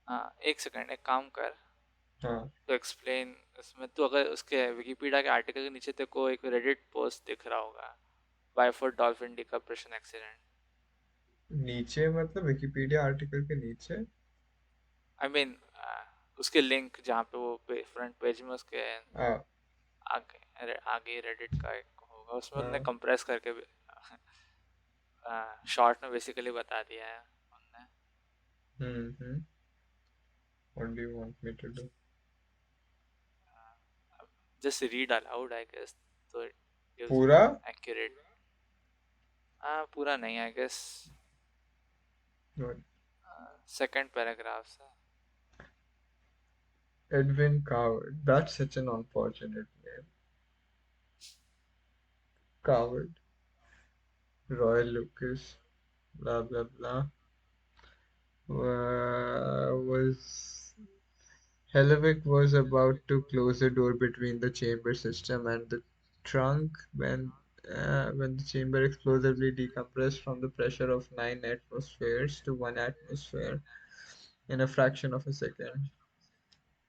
हाँ, एक सेकंड, एक काम कर, हाँ, तो एक्सप्लेन इसमें तो, अगर उसके विकिपीडिया के आर्टिकल के नीचे तेरे को एक रेडिट पोस्ट दिख रहा होगा, बायफोर्ड डॉल्फिन डिकम्प्रेशन एक्सीडेंट। नीचे मतलब विकिपीडिया आर्टिकल के नीचे? आई मीन उसके लिंक जहाँ पे वो फ्रंट पेज में उसके हाँ आगे आगे रेडिट का एक होगा, उसमें उन्होंने हाँ। कंप्रेस करके शॉर्ट में बेसिकली बता दिया है उन्होंने। Hmm. What do you want me to do? Just read aloud I guess, तो इट गिव्स पूरा? More accurate. हाँ, पूरा नहीं I guess, What? Second paragraph से। Edwin Coward. That's such an unfortunate name. Coward. Roy Lucas. Blah blah blah. Was Hellevik was about to close the door between the chamber system and the trunk when the chamber explosively decompressed from the pressure of 9 atmospheres to 1 atmosphere in a fraction of a second.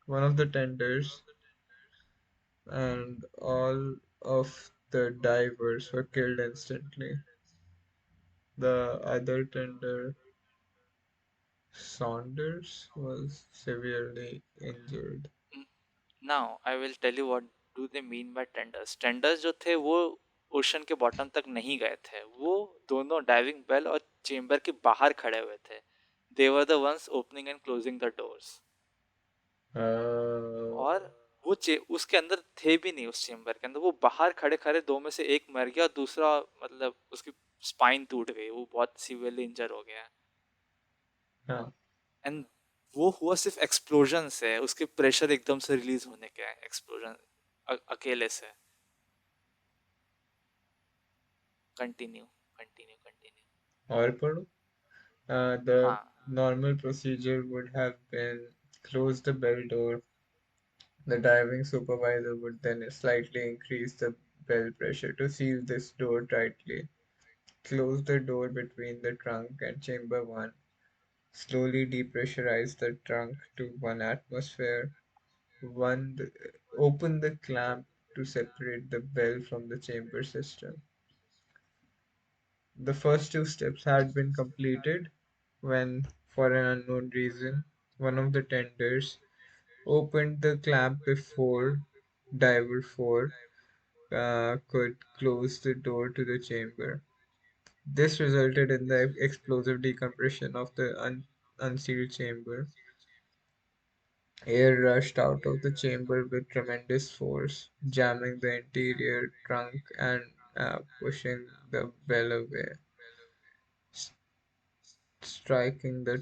One of the tenders, and all of the divers were killed instantly. The other tender, Saunders, was severely injured. Now I will tell you what do they mean by tenders. Tenders जो थे वो ocean के bottom तक नहीं गए थे. वो दोनों डाइविंग बेल और चेम्बर के बाहर खड़े हुए थे. They were the ones opening and closing the doors. Uh, और वो उसके अंदर थे भी नहीं. उस चेम्बर के अंदर वो बाहर खड़े खड़े दो में से एक मर गया और दूसरा मतलब उसकी स्पाइन टूट गई. वो बहुत सीवियरली इंजर हो गया. हाँ, एंड वो हुआ सिर्फ एक्सप्लोजन से. उसके प्रेशर एकदम से रिलीज होने के एक्सप्लोजन अकेले से. Continue continue continue. और पढ़ो. The हाँ. normal procedure would have been close the bell door. The diving supervisor would then slightly increase the bell pressure to seal this door tightly. Close the door between the trunk and chamber 1. Slowly depressurize the trunk to 1 atmosphere. Open the clamp to separate the bell from the chamber system. The first two steps had been completed when, for an unknown reason, one of the tenders opened the clamp before Diver 4 could close the door to the chamber. This resulted in the explosive decompression of the unsealed chamber. Air rushed out of the chamber with tremendous force, jamming the interior trunk and pushing the bell away, s- striking the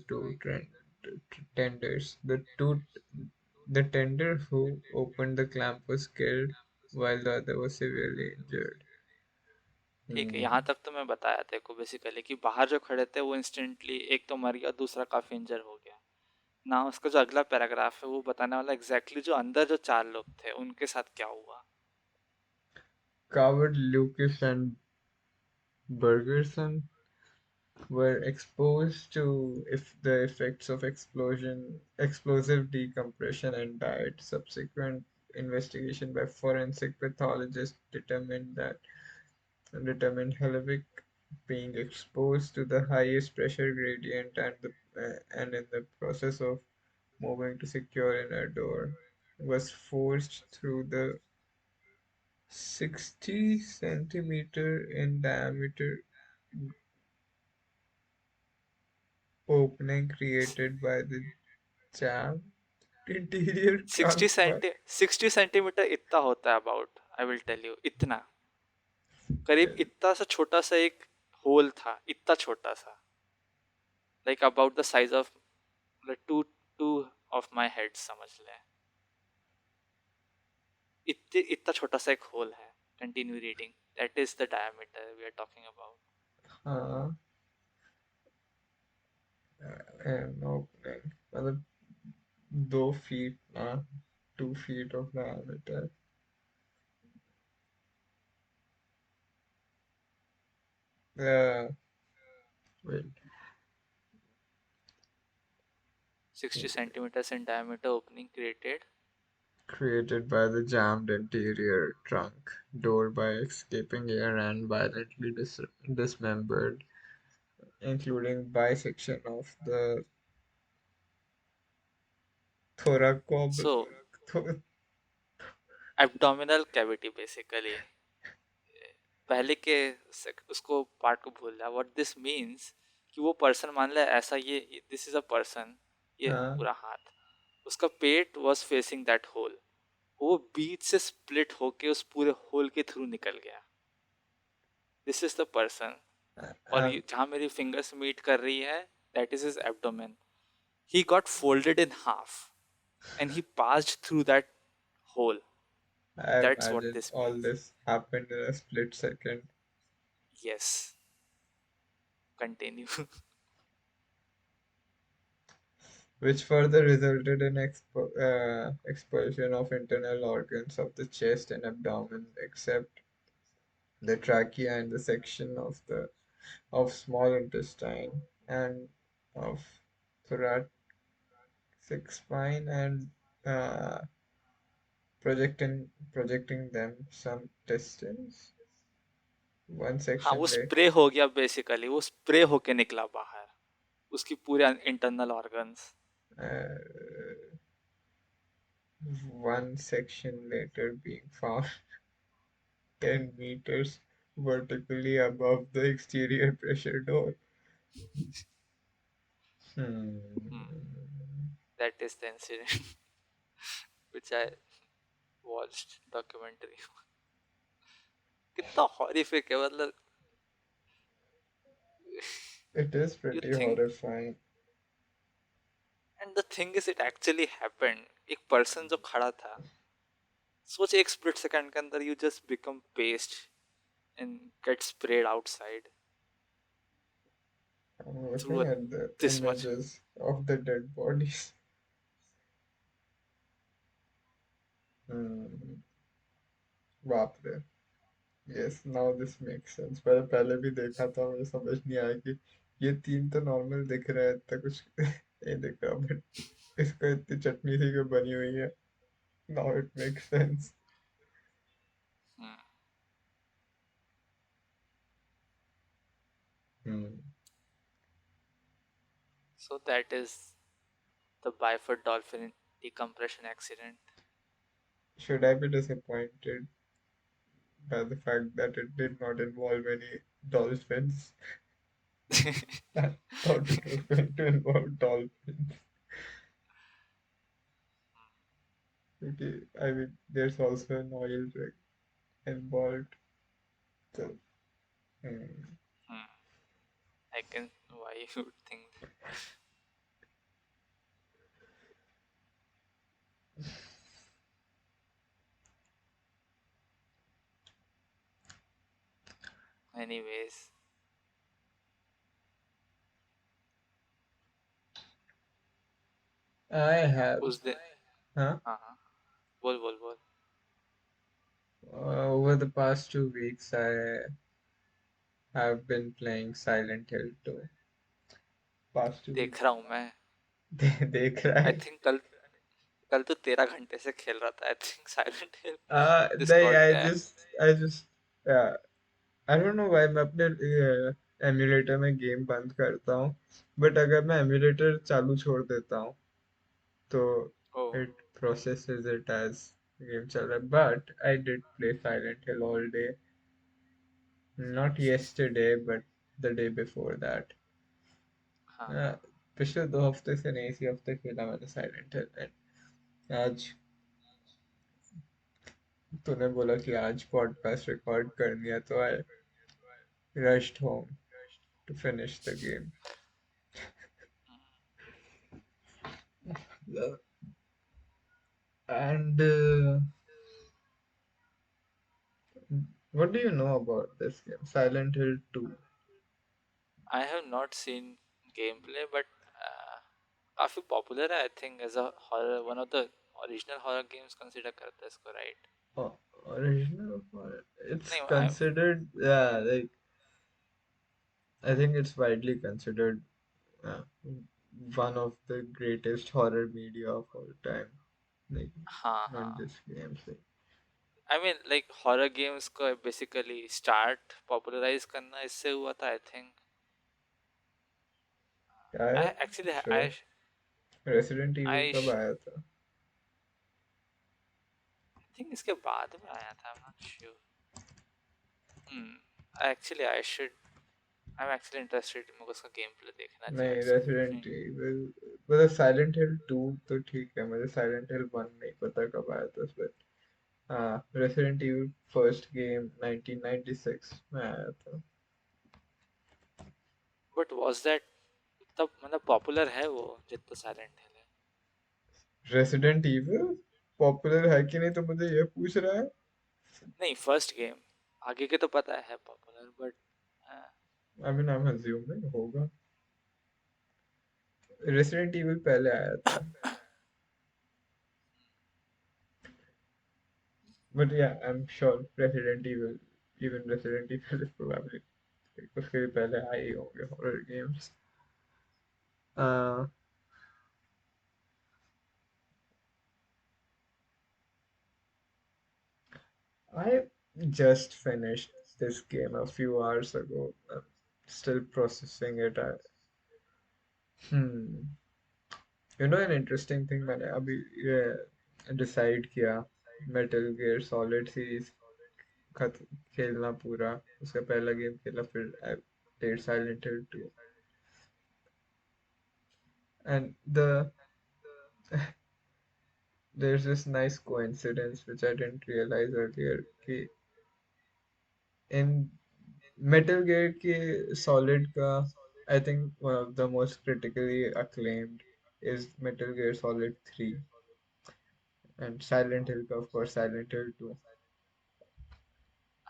tenders. The tender who opened the clamp was killed, while the other was severely injured. ठीक है. Hmm. यहाँ तक तो मैं बताया तेरे को basically कि बाहर जो खड़े थे वो इंस्टेंटली एक तो मर गया, दूसरा काफी इंजर हो गया. ना उसका जो अगला पैराग्राफ है वो बताने वाला एग्जैक्टली जो अंदर जो चार लोग थे उनके साथ क्या हुआ. Coward Lucas and Bergerson were exposed to if the effects of explosive decompression and died. Subsequent investigation by forensic pathologists determined Helvig being exposed to the highest pressure gradient and in the process of moving to secure inner door was forced through the 60 centimeter in diameter opening created by the jam interior trunk wall. 60 centimetre इतना होता है about. I will tell you इतना. करीब इतना सा छोटा सा एक होल था. इतना छोटा सा. Like about the size of two two of my head समझ ले. इतना छोटा सा एक होल है. Continue reading. That is the diameter we are talking about. uh, an opening मतलब 2 feet 2 feet of diameter. uh, Wait, 60 centimeters in diameter opening created. created by the jammed interior trunk door by escaping air and violently dismembered, including bisection of the thoracob. So Th- abdominal cavity basically. पहले के उसको part को भूल रहा. What this means कि वो person मान ले ऐसा. ये दिस इज अ पर्सन. ये हाँ, पूरा हाथ. उसका पेट वॉज फेसिंग दैट होल. वो बीच से स्प्लिट होके उस पूरे होल के थ्रू निकल गया. This is the person. और I've, जहाँ मेरी फिंगर्स मीट कर रही है that is his abdomen. He got folded in half and he passed through that hole. I that's what imagine this all means. this happened in a split second, yes. Continue. which further resulted in expulsion of internal organs of the chest and abdomen, except the trachea and the section of small intestine and of thoracic spine and uh, projecting them some distance. One हाँ, वो section late. Spray हो गया basically, वो spray होके निकला बाहर, उसकी पूरे internal organs. Uh, one section later being found 10 meters vertically above the exterior pressure door. Hmm. That is the incident which I watched documentary। कितना हॉरिफिक है मतलब। It is you pretty think, horrifying. And the thing is it actually happened. एक person जो खड़ा था, सोच एक split second के अंदर you just become paste and get spread outside I'm through looking at the this much. images of the dead bodies. Hmm. बाप रे. Yes, now this makes sense. मैंने पहले भी देखा था, मुझे समझ नहीं आया कि ये तीन तो नॉर्मल दिख रहा है, इतना कुछ नहीं दिख रहा, बट इसको इतनी चटनी सी क्यों बनी हुई है. Now it makes sense. Hmm. So that is the Byford Dolphin decompression accident। Should I be disappointed by the fact that it did not involve any dolphins? I thought it was going to involve dolphins. Okay, I mean, there's also an oil rig involved. So, hmm. I can, why you would think that? Anyways, I have, उस दिन, huh? हाँ हाँ, बोल बोल बोल। Over the past 2 weeks, I have been playing Silent Hill 2. Past 2 weeks. देख रहा हूँ मैं। देख रहा आई है. थिंक कल, कल तो 13 घंटे से खेल रहा था आई थिंक साइलेंट हिल नहीं, डिस्कॉर्ड पे है। yeah, I don't know why मैं अपने एमुलेटर में गेम बंद करता हूँ, बट अगर मैं एमुलेटर चालू छोड़ देता हूँ तो ओ it processes it as game चल रहा है. But I did play Silent Hill all day, not yesterday but the day before that. हाँ हाँ, पिछले 2 हफ्ते से नहीं, इसी हफ्ते खेला मैंने साइलेंट हिल. आज तूने बोला कि आज पॉडकास्ट रिकॉर्ड करनी है, तो आई rushed home to finish the game. And what do you know about this game, Silent Hill 2? I have not seen game play but काफी पॉपुलर है I think as a horror, one of the original horror games consider करते हैं इसको, right? Original horror. It's नहीं I, considered, yeah, like I think it's widely considered uh, one of the greatest horror media of all time. Like, हाँ not हाँ, just games. Like, I mean like horror games को basically start popularise करना इससे हुआ था I think. I I actually sure. Resident Evil I कब आया था? थिंक इसके बाद में आया था, I am not sure. Actually I should, I am actually interested, मुझे उसका गेम प्ले देखना चाहिए नहीं, at some Resident point. Evil मतलब Silent Hill 2 तो ठीक है, मुझे Silent Hill 1 नहीं पता कब आया था, but हाँ, Resident Evil फर्स्ट गेम 1996 में आया था. बट वाज दैट तब मतलब पॉपुलर है वो जितना साइलेंट हिल है? Resident Evil पॉपुलर है कि नहीं तो मुझे ये पूछ रहा है. नहीं फर्स्ट गेम, आगे के तो पता है popular but I mean, I'm assuming होगा. Resident Evil पहले आया था. But yeah, I'm sure Resident Evil, even Resident Evil is probably उसके भी पहले आए ही होंगे horror games. Uh, I just finished this game a few hours ago. I'm still processing it. Hmm. You know an interesting thing मैंने अभी ये decide किया metal gear solid series खत खेलना पूरा उसका पहला गेम खेला फिर I played Silent Hill 2 and there's this nice coincidence which I didn't realize earlier कि in Metal Gear के Solid का I think one of the most critically acclaimed is Metal Gear Solid 3 and Silent Hill का of course Silent Hill 2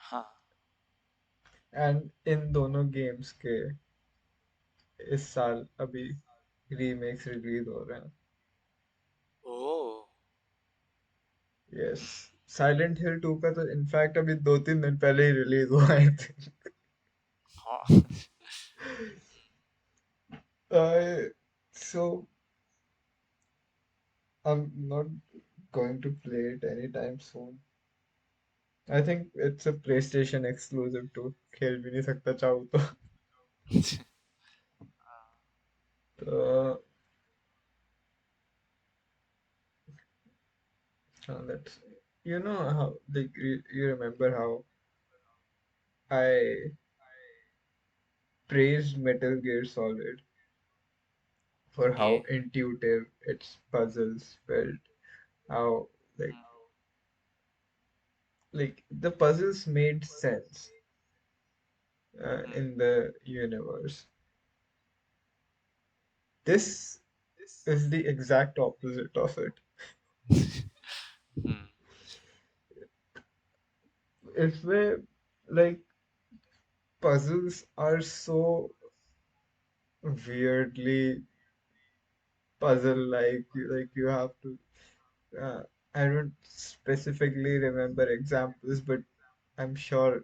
हाँ. and इन दोनों games के इस साल अभी रीमेक्स रिलीज हो रहे हैं Oh. यस साइलेंट हिल 2 का तो इनफैक्ट अभी 2-3 दिन पहले ही रिलीज हुआ है हाँ. so I'm not going to play it anytime soon. I think it's a PlayStation exclusive too. खेल भी नहीं सकता चाहूँ तो तो that's you know how like you remember how I praised Metal Gear Solid for how Okay. intuitive its puzzles felt, how like the puzzles made sense Hmm. in the universe. This is the exact opposite of it. Hmm. If we like puzzles are so weirdly puzzle like you have to uh, I don't specifically remember examples but I'm sure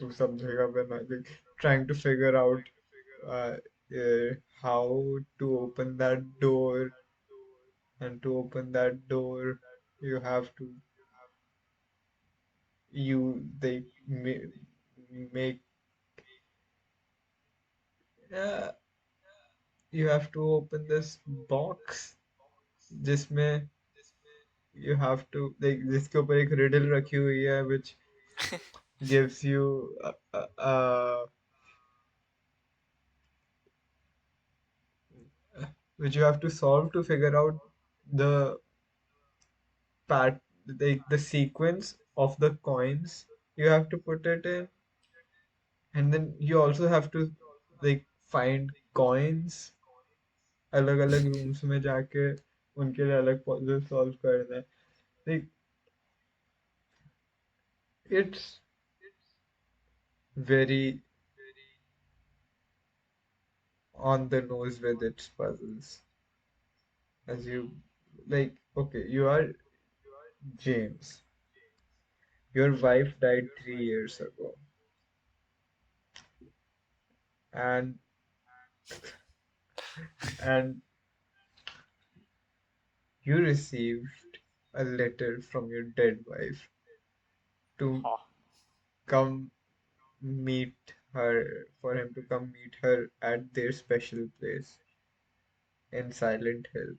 तू समझेगा when I like trying to figure out uh, how to open that door and to open that door you have to they make uh, you have to open this box जिसमें you have to like जिसके ऊपर एक riddle रखी हुई है which gives you which you have to solve to figure out the part like the sequence of the coins you have to put it in and then you also have to like find coins अलग अलग rooms में जाके उनके लिए अलग puzzle solve करना है like it's very on the nose with its puzzles as you like okay you are James your wife died 3 years ago and and you received a letter from your dead wife to Huh. come meet her for him to come meet her at their special place in Silent Hill.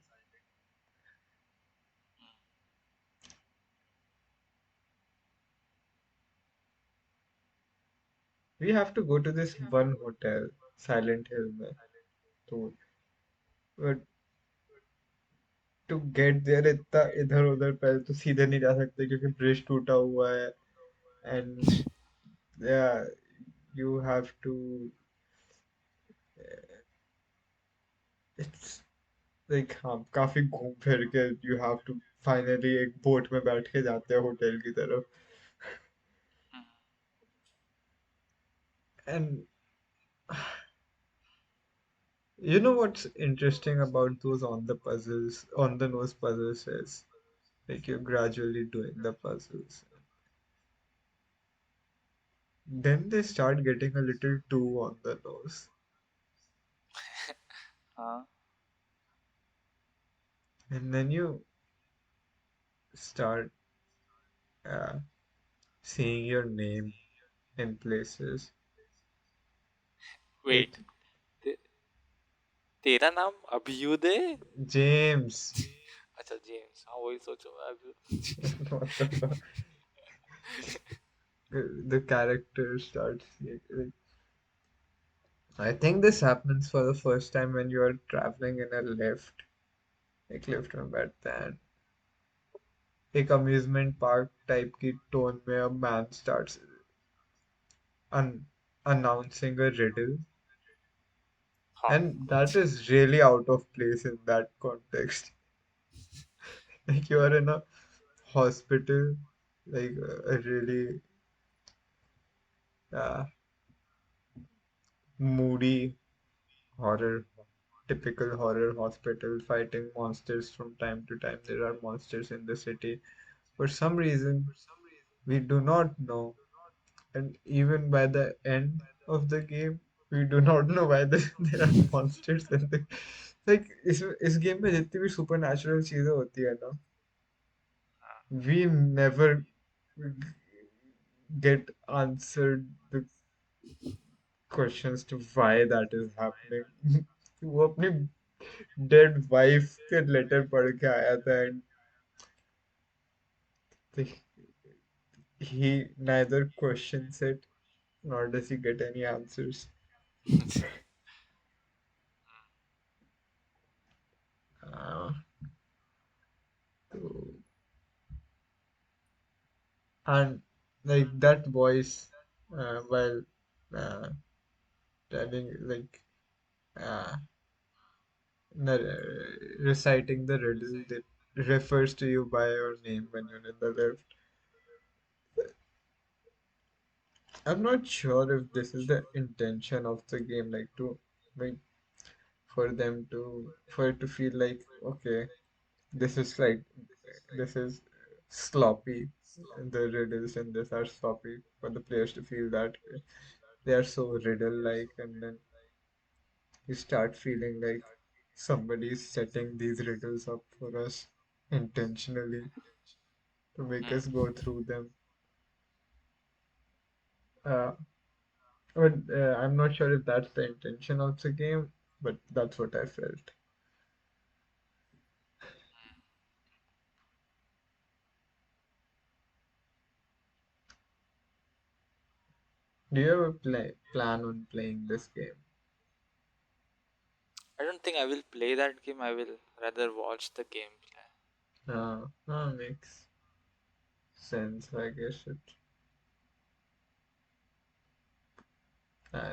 We have to go to this one hotel, Silent Hill में. तो but to get there इतना इधर उधर पहले तो सीधे नहीं जा सकते क्योंकि ब्रिज टूटा हुआ है and yeah you have to it's like हाँ काफी घूम फिर के you have to finally एक बोट में बैठ के जाते हैं होटल की तरफ and you know what's interesting about those on the nose puzzles is like you're gradually doing the puzzles. Then they start getting a little too on the nose. हाँ. And then you start uh, seeing your name in places wait, like तेरा नाम Abhyuday? James. अच्छा, James, हाँ वही सोचो मैं अभी। What the fuck? The character starts like, I think this happens for the first time when you are traveling in a lift. एक lift में बैठते हैं, एक अम्यूजमेंट पार्क टाइप की टोन में a man starts un announcing a riddle, हाँ। and that is really out of place in that context. Like you are in a hospital, like a really uh, moody horror, typical horror hospital fighting monsters from time to time. There are monsters in the city. For some reason, we do not know, and even by the end of the game, we do not know why there are monsters in the like इस game में जितनी भी supernatural चीजें होती है ना, we never get answered the questions to why that is happening. वो अपनी डेड वाइफ के लेटर पढ़ के आया था, and he neither questions it nor does he get any answers. Uh, so- and like that voice while uh, telling like uh, reciting the riddle that refers to you by your name when you're in the lift. I'm not sure if this is the intention of the game, like to like for it to feel like okay, this is like this is sloppy. The riddles in this are sloppy for the players to feel that they are so riddle-like, and then you start feeling like somebody is setting these riddles up for us intentionally to make us go through them. Uh, but I'm not sure if that's the intention of the game, but that's what I felt. Do you ever plan on playing this game? I don't think I will play that game. I will rather watch the gameplay. Makes sense. I guess it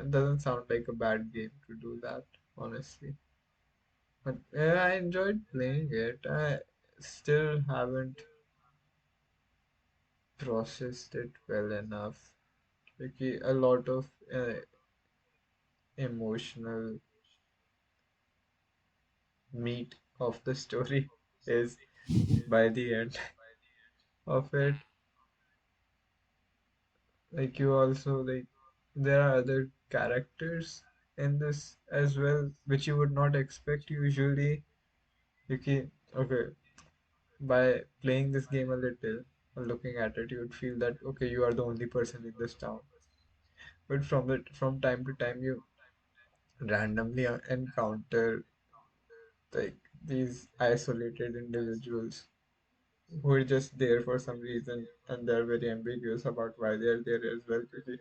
doesn't sound like a bad game to do that, honestly. But I enjoyed playing it. I still haven't processed it well enough. Like a lot of emotional meat of the story is by the end of it. Like you also like there are other characters in this as well, which you would not expect usually. Okay, by playing this game a little or looking at it, you would feel that okay, you are the only person in this town. But from time to time, you randomly encounter like these isolated individuals who are just there for some reason, and they're very ambiguous about why they're there as well. Because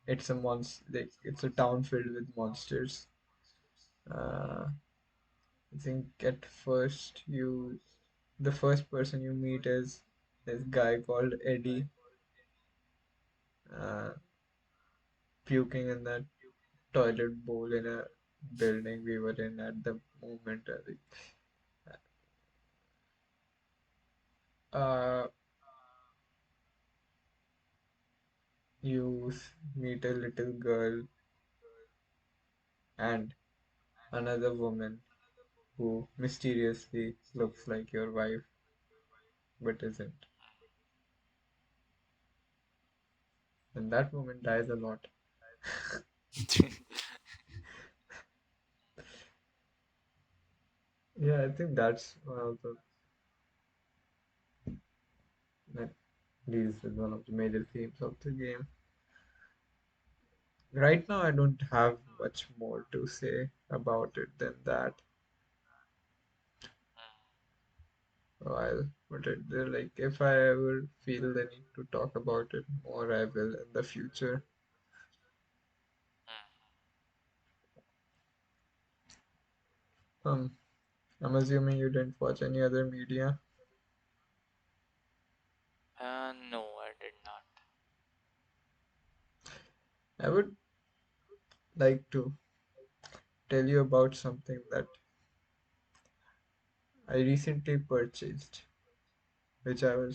it's a town filled with monsters. Uh, I think at first the first person you meet is this guy called Eddie, uh, puking in that toilet bowl in a building we were in at the moment. I think. Uh, you meet a little girl and another woman who mysteriously looks like your wife but isn't. And that woman dies a lot. Yeah, I think that's one of the deals with one of the major themes of the game. Right now, I don't have much more to say about it than that. But like if I ever feel the need to talk about it more, I will in the future. Um, I'm assuming you didn't watch any other media. No, I did not. I would like to tell you about something that I recently purchased, which I'm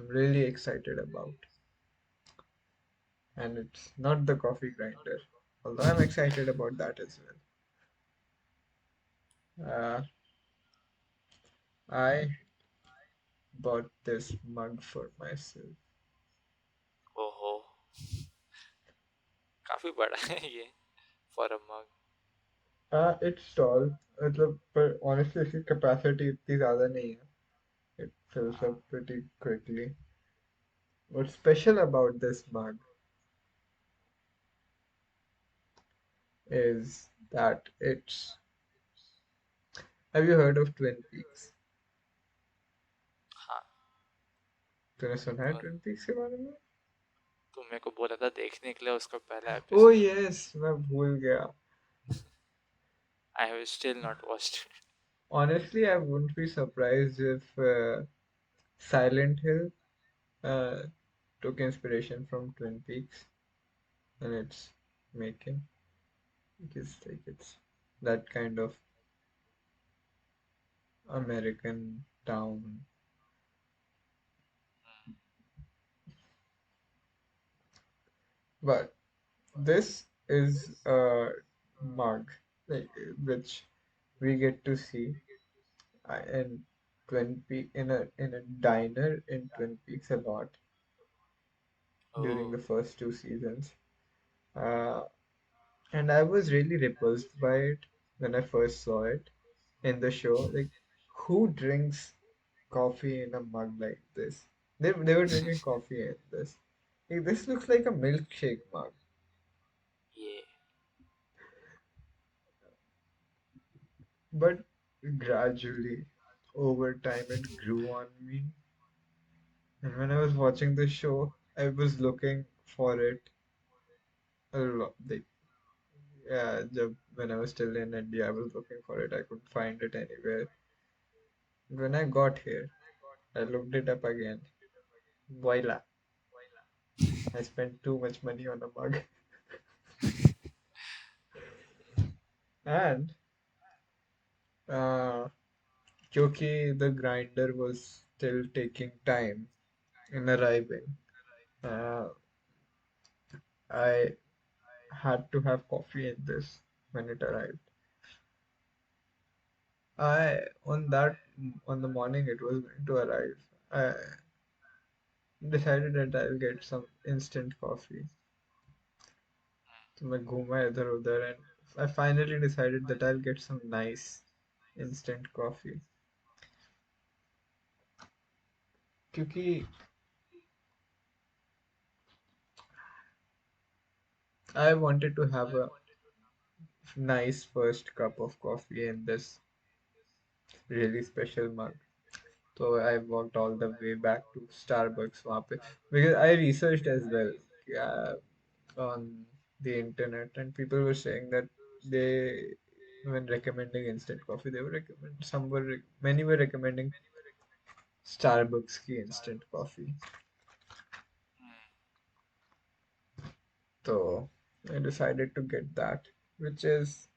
really excited about, and it's not the coffee grinder, although I'm excited about that as well. I bought this mug for myself. ओहो, काफी बड़ा है ये for a mug. It's tall, मतलब पर honestly इसकी capacity इतनी ज़्यादा नहीं है. It fills up pretty quickly. What's special about this mug is that it's. Have you heard of Twin Peaks? हाँ, तूने सुना है तो Twin Peaks के बारे में? तू मेरे को बोला था देखने के लिए उसका पहला Oh एपिसोड. yes, मैं भूल गया. I have still not watched. Honestly, I wouldn't be surprised if Silent Hill uh, took inspiration from Twin Peaks in its making. Because like it's that kind of American town. But this is a mug like, which we get to see in Twin Peaks in a diner in Twin Peaks a lot during oh, the first two seasons. Uh, and I was really repulsed by it when I first saw it in the show. Like, who drinks coffee in a mug like this? They were drinking coffee in this. Like, this looks like a milkshake mug. ये But gradually, over time, it grew on me. And when I was watching the show, I was looking for it a lot. Like, yeah, when I was still in India, I was looking for it. I couldn't find it anywhere. When I got here, I looked it up again. Voila, I spent too much money on a mug. And uh, क्योंकि the grinder was still taking time in arriving, uh, I had to have coffee in this when it arrived. I on the morning it was going to arrive, I decided that I'll get some instant coffee. तो मैं घूमा इधर उधर and I finally decided that I'll get some nice instant coffee. क्योंकि I wanted to have a nice first cup of coffee in this really special mug. So I walked all the way back to Starbucks वहाँ पे because I researched as well uh, on the internet and people were saying that they when recommending instant coffee they were recommend many were recommending Starbucks की instant coffee. So I decided to get that, which is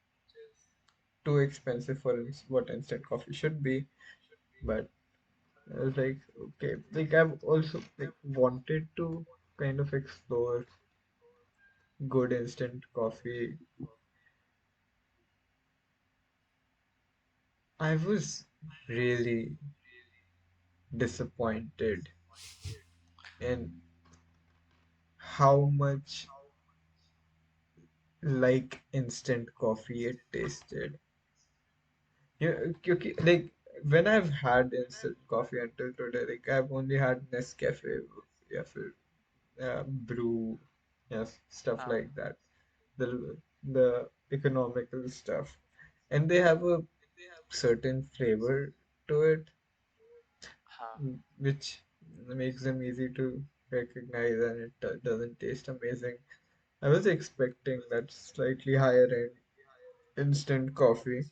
too expensive for what instant coffee should be. But I was like, okay, like I've also like wanted to kind of explore good instant coffee. I was really disappointed in how much like instant coffee it tasted. Yeah, क्योंकि like when I've had instant coffee until today, like I've only had Nescafe, yeah, brew, yes, stuff हाँ like that. The economical stuff, and they have a certain flavor to it, हाँ which makes them easy to recognize, and it doesn't taste amazing. I was expecting that slightly higher end instant coffee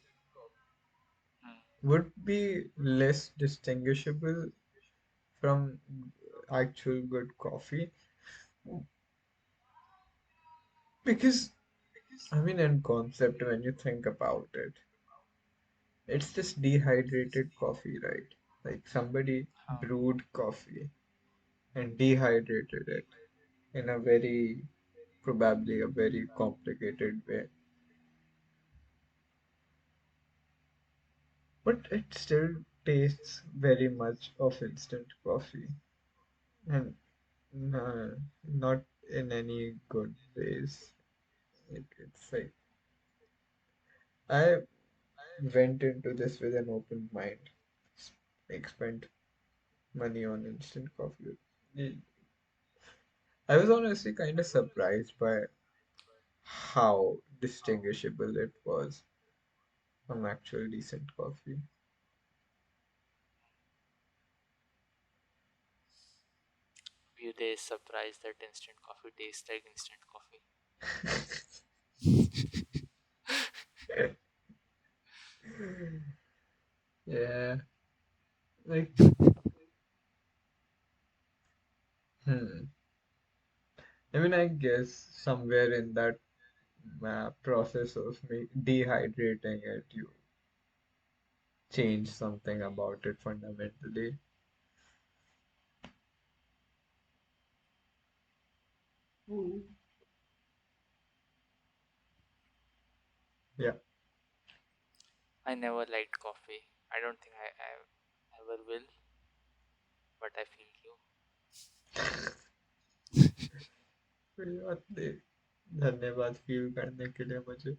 hmm, would be less distinguishable from actual good coffee because I mean in concept when you think about it, it's just dehydrated coffee, right? Like somebody हाँ brewed coffee and dehydrated it in a very probably a very complicated way, but it still tastes very much of instant coffee, and not in any good ways. Like it's like I went into this with an open mind. Like spent money on instant coffee. I was honestly kind of surprised by how distinguishable it was from actual decent coffee. few days surprised that instant coffee tastes like instant coffee. Yeah, like hmm. I mean, I guess somewhere in that process of dehydrating it, you change something about it fundamentally. Mm. Yeah. I never liked coffee. I don't think I ever will, but I feel you. कोई बात नहीं, धन्यवाद feel करने के लिए मुझे।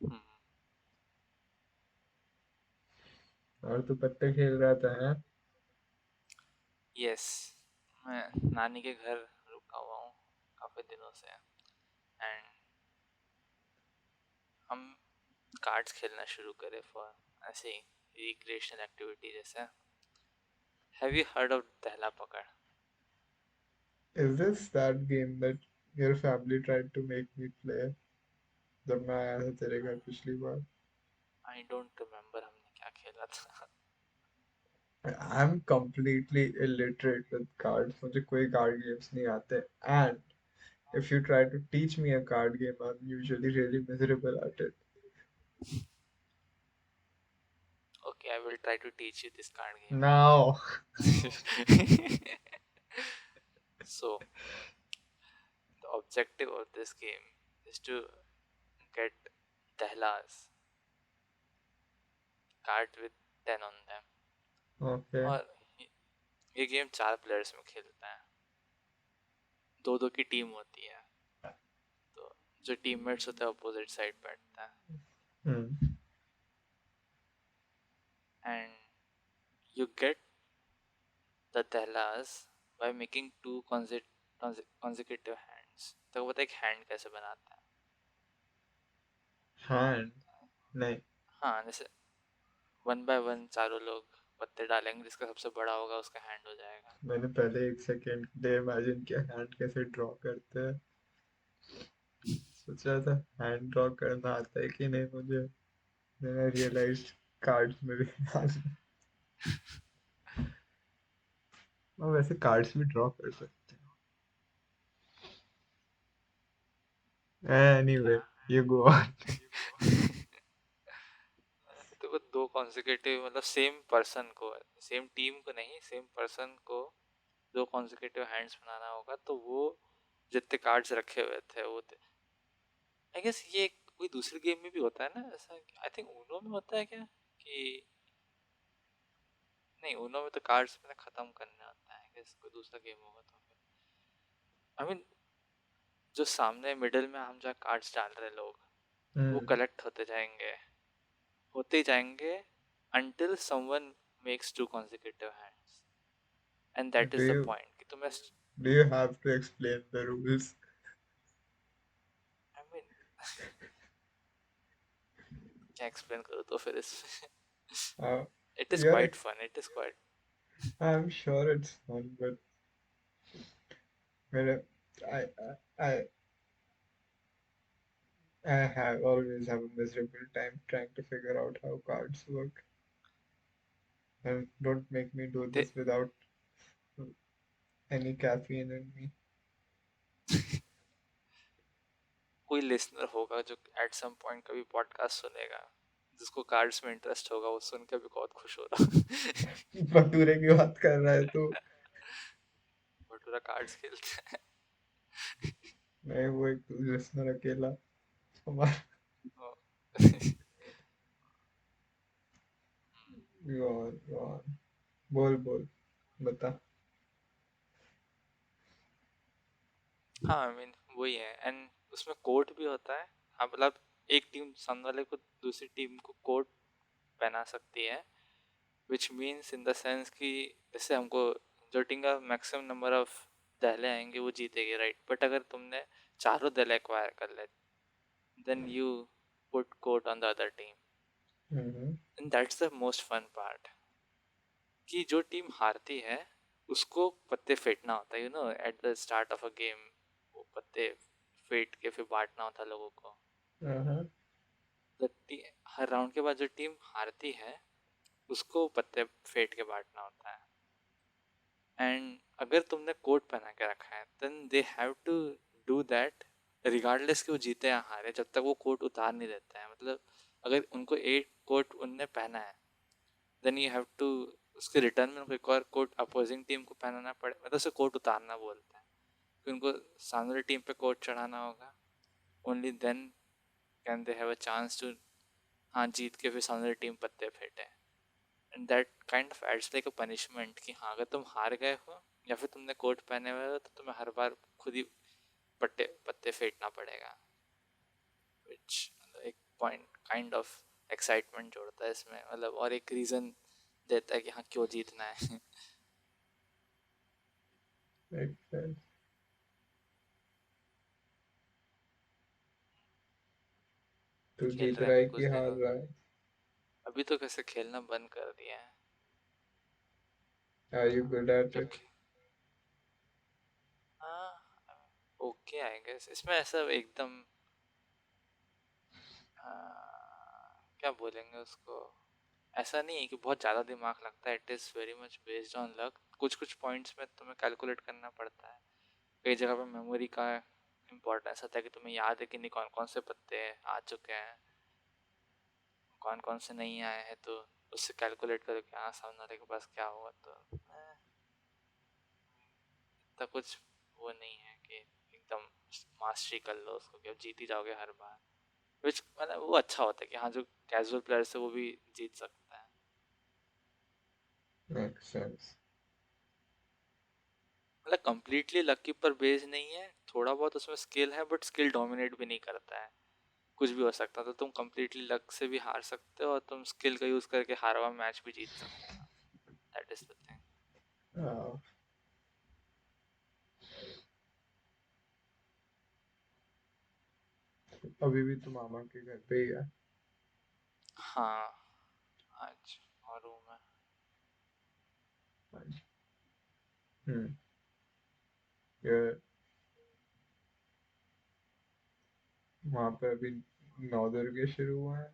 Hmm. और तू पत्ते खेल रहा था है? यस, मैं नानी के घर रुका हुआ हूँ काफ़ी दिनों से एंड हम कार्ड्स खेलना शुरू करे फॉर ऐसे ही रिक्रिएशनल एक्टिविटी जैसे। हैव यू हर्ड ऑफ दहला पकड़? Is this that game that your family tried to make me play जब मैं आया था तेरे घर पिछली बार? आई डोंट रिमेम्बर हमने क्या खेला था। I'm completely illiterate with cards. मुझे कोई card games नहीं आते. And if you try to teach me a card game, I'm usually really miserable at it. Okay, I will try to teach you this card Now. Game. So the objective of this game is to get dahlas card with 10 on them। Okay. और ये game 4 players में खेलता है, दो दो की team होती है, तो जो टीममेट्स होता है अपोजिट साइड बैठता है Hmm. And you get the दहलास by making two consecutive hands. तो वो पता है एक हैंड कैसे बनाता है? Hand. नहीं. हाँ, जैसे 1 by 1 चारों लोग पत्ते डालेंगे, जिसका सबसे बड़ा होगा उसका हैंड हो जाएगा। मैंने पहले एक सेकेंड के लिए इमेजिन किया हैंड कैसे ड्रॉ करते हैं, सोच रहा था हैंड ड्रॉ करना आता है कि नहीं मुझे, then I realized कार्ड्स में भी मैं वैसे कार्ड्स भी ड्रॉ कर सकते हैं, क्या? anyway you go on. तो वो दो कॉन्जिक्यूटिव मतलब सेम पर्सन को, सेम टीम को नहीं, सेम पर्सन को दो कॉन्जिक्यूटिव हैंड्स बनाना होगा, तो वो जितने कार्ड्स रखे हुए थे वो आई गेस ये कोई दूसरे गेम में भी होता है ना ऐसा? आई थिंक ऊनो में होता है क्या? कि नहीं, ऊनो में तो कार्ड्स में खत्म करने होता है, आई गेस कोई दूसरा गेम होगा तो फिर आई मीन जो सामने मिडिल में हम जहाँ कार्ड्स डाल रहे हैं लोग, वो हम्म. कलेक्ट होते जाएंगे होते ही जाएंगे until someone makes two consecutive hands, and that Do is the you point कि तुम्हें, do you have to explain the rules? I mean, क्या explain करूँ तो फिर इसमें Uh, it is yeah, quite fun, it is quite, I'm sure it's fun, but मेरे I I I have always have a miserable time trying to figure out how cards work, and don't make me do they, this without any caffeine in me. कोई listener होगा जो eight some point कभी podcast सुनेगा जिसको cards में interest होगा, वो सुन के भी बहुत खुश हो रहा भटूरे की बात कर रहा है तो भटूरा कार्ड्स खेलते हैं। मैं वो एक लिसनर अकेला हमारा go on बोल बोल बता हाँ आई मीन वही है, एंड उसमें कोट भी होता है। हाँ मतलब एक टीम सामने वाले को दूसरी टीम को कोट पहना सकती है, which means in the sense कि जैसे हमको जो टीम का मैक्सिमम नंबर ऑफ दहले आएंगे वो जीतेगी, राइट। बट अगर तुमने चारों दहले एक्वायर कर ले, then you put coat on the other team, hmm and that's the most fun part कि जो टीम हारती है उसको पत्ते फेंटना होता है, you know, at the start of a game. वो पत्ते फेंट के फिर बांटना होता है लोगों को। हाँ हर राउंड के बाद जो टीम हारती है उसको पत्ते फेंट के बांटना होता है। एंड अगर तुमने कोट पहना के रखा है then they have to do that regardless कि वो जीते या हारे, जब तक वो कोट उतार नहीं देते हैं। मतलब अगर उनको एक कोट उनने पहना है देन यू हैव टू उसके रिटर्न में उनको एक और कोट अपोजिंग टीम को पहनाना पड़े, मतलब उसे कोट उतारना बोलते हैं। फिर उनको सामने वाली टीम पे कोट चढ़ाना होगा, only then can they have a chance to, हाँ, जीत के फिर सामने वाली टीम पत्ते फेंटे। And that kind of adds like a punishment कि हाँ अगर तुम हार गए हो या फिर तुमने कोट पहने हुए हो तो तुम्हें हर बार खुद ही पत्ते पत्ते फेंटना पड़ेगा, विच एक पॉइंट काइंड ऑफ एक्साइटमेंट जोड़ता है इसमें, मतलब और एक रीज़न देता है कि हाँ क्यों जीतना है। makes sense तू खेल जीत रहे रहा हैं है भी कि कुछ हार दिनों रहा से, है अभी तो कैसे खेलना बंद कर दिया है। are you good at जब it हाँ ओके आई गेस, इसमें ऐसा एकदम क्या बोलेंगे उसको, ऐसा नहीं है कि बहुत ज़्यादा दिमाग लगता है। It is very much based on luck. कुछ कुछ पॉइंट्स में तुम्हें कैलकुलेट करना पड़ता है। कई जगह पे मेमोरी का इम्पोर्टेंस होता है कि तुम्हें याद है कि नहीं कौन कौन से पत्ते आ चुके हैं, कौन कौन से नहीं आए हैं, तो उससे कैलकुलेट करो कि हाँ सामने वाले के पास क्या हुआ। तो इतना कुछ वो नहीं है कि एकदम मास्टरी कर लो उसको कि अब जीत ही जाओगे हर बार, विच मतलब वो अच्छा होता है कि हाँ जो कैजुअल प्लेयर से वो भी जीत सकता है। makes sense मतलब कम्प्लीटली लकी पर बेस नहीं है, थोड़ा बहुत उसमें स्किल है बट स्किल डोमिनेट भी नहीं करता है। कुछ भी हो सकता है, तो तुम कम्प्लीटली लक से भी हार सकते हो और तुम स्किल का यूज करके हारा हुआ मैच भी जीत सकते हो। That is the thing. हाँ अभी भी तू मामा के घर पे ही है हाँ आज और रूम है। हम्म ये वहाँ पे अभी नवदुर्गे शुरू हुआ है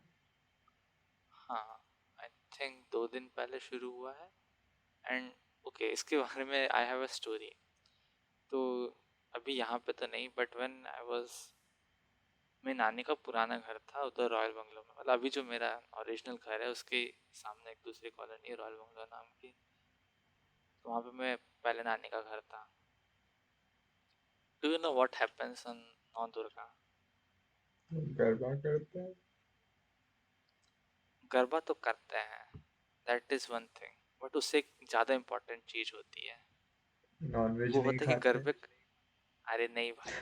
हाँ आई थिंक 2 दिन पहले शुरू हुआ है। एंड ओके इसके बारे में आई हैव अ स्टोरी। तो अभी यहाँ पे तो नहीं, बट व्हेन आई वाज, मेरी नानी का पुराना घर था उधर रॉयल बंगलो में, मतलब अभी जो मेरा ओरिजिनल घर है उसके सामने एक दूसरी कॉलोनी है रॉयल बंगलो नाम की। तो वहाँ पे मैं पहले नानी का घर था। Do you know what happens on Nau Durga? Garba करते हैं गरबा तो करते हैं, that is one thing, but उससे एक ज़्यादा इम्पोर्टेंट चीज़ होती है। नॉनवेज वो नहीं होता है कि खाते गरबे, अरे नहीं भाई,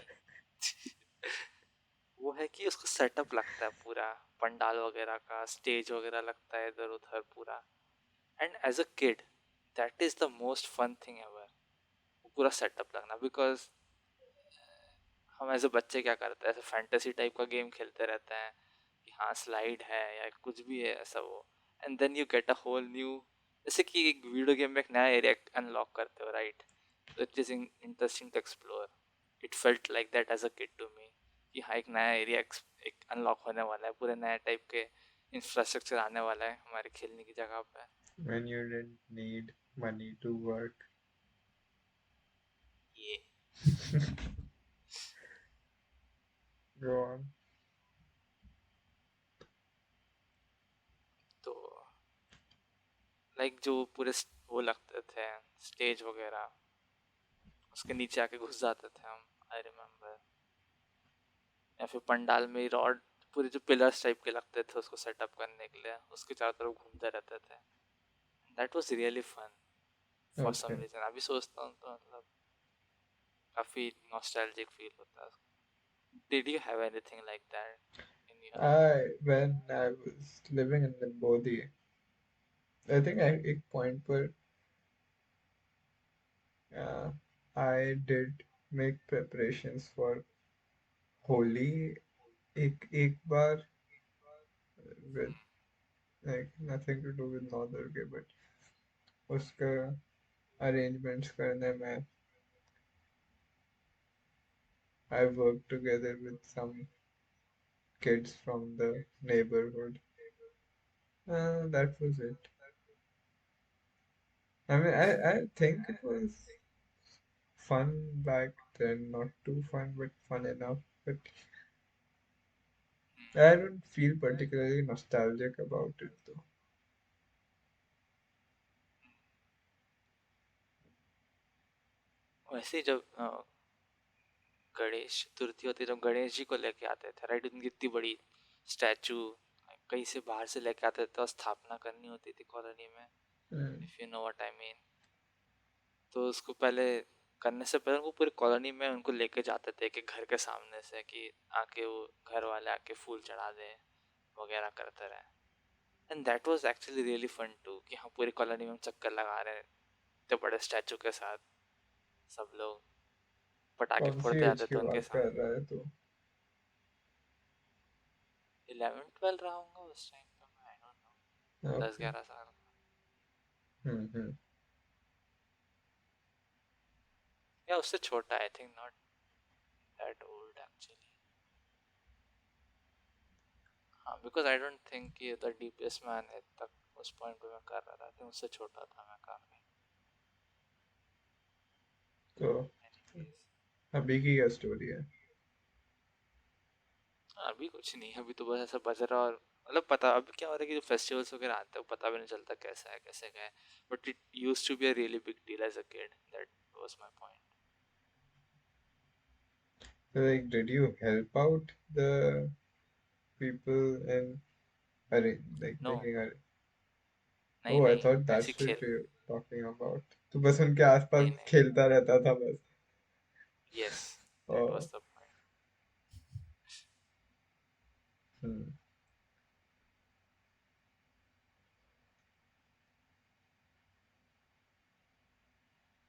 वो है कि उसको सेटअप लगता है पूरा, पंडाल वगैरह का, स्टेज वगैरह लगता है इधर उधर पूरा। And as a kid that is the most fun thing ever, पूरा सेटअप लगना। बिकॉज हम एज अ बच्चे क्या करते हैं, ऐसे फैंटेसी टाइप का गेम खेलते रहते हैं कि हाँ स्लाइड है या कुछ भी है ऐसा वो। And then you get a whole new, जैसे कि एक वीडियो गेम में एक नया एरिया अनलॉक करते हो, राइट? तो it is interesting to explore. It felt like that as a kid to me, कि हाँ एक नया एरिया एक अनलॉक होने वाला है, पूरे नए टाइप के इंफ्रास्ट्रक्चर आने वाला है हमारे खेलने की जगह पे। when you didn't need money to work. ये Go on. तो लाइक जो पूरे वो लगते थे स्टेज वगैरह, उसके नीचे आके घुस जाते थे हम, आई रिमेम्बर। या फिर पंडाल में रॉड, पूरे जो पिलर्स टाइप के लगते थे उसको सेटअप करने के लिए, उसके चारों तरफ घूमते रहते थे। That was really fun for some Okay. Reason. अभी सोचता हूँ तो मतलब काफी नॉस्टैल्जिक फील होता है। Did you have anything like that in your life? When I was living in Lambodi, I think एक point पर uh, I did make preparations for Holi एक बार with like nothing to do with North Durga, but उसका arrangements करने में I worked together with some kids from the neighborhood. That was it. I mean, I think it was fun back then, not too fun, but fun enough. But I don't feel particularly nostalgic about it though. वैसे ही जब गणेश चतुर्थी होती है, जब गणेश जी को लेके आते थे, right, उनकी इतनी बड़ी स्टैचू कहीं से बाहर से लेके आते थे और स्थापना करनी होती थी कॉलोनी में, Hmm. If you know what I mean. तो उसको पहले करने से पहले उनको पूरी कॉलोनी में उनको लेके जाते थे कि घर के सामने से, कि आके वो घर वाले आके फूल चढ़ा दें वगैरह करते रहे। And that was actually really fun too, कि हाँ पूरी कॉलोनी में हम चक्कर लगा रहे हैं इतने बड़े स्टैचू के साथ, सब लोग पटाखे कौन सी फोड़ते एज जाते की थे उनके बात साथ। कर रहा है तू? 11 12 रहा हूँगा उस टाइम पे मैं, आई डोंट नो, दस Okay. ग्यारह साल Hmm. या उससे छोटा, I think not that old actually. हाँ बिकॉज आई डोंट थिंक कि द डीपीएस मैन तक उस पॉइंट पे मैं कर रहा था, I think उससे छोटा था मैं काफी। तो एनीवेज, अभी की क्या स्टोरी है? अभी कुछ नहीं, अभी तो बस ऐसा बज रहा, और मतलब पता अभी क्या हो रहा है कि जो फेस्टिवल्स वगैरह आते हैं वो पता भी नहीं चलता कैसा है कैसे गए। But it used to be a really big deal as a kid, that was my point. So, like, did you help out the people in like no, making a? नहीं Oh, I नहीं, thought ऐसी that's what खेल, you're talking about. तो बस उनके आसपास नहीं नहीं, खेलता रहता था बस. Yes, that Oh. Was the point. Hmm.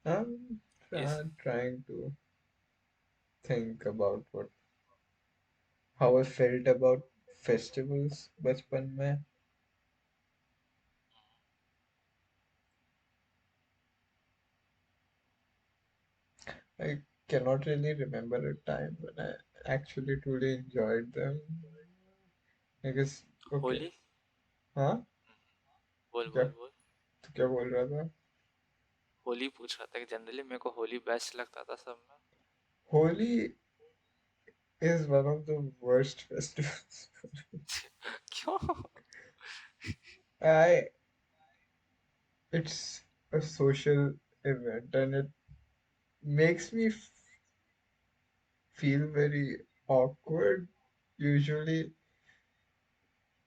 I'm yes, trying to think about how I felt about festivals बचपन में. I cannot really remember a time when I actually truly enjoyed them. I guess okay. Holi, हाँ? बोल क्या बोल बोल। तू क्या बोल रहा था? होली पूछ रहा था कि जनरली मेरे को होली बेस्ट लगता था सब में। Holi is one of the worst festivals. क्यों? I It's a social event and it makes me feel very awkward usually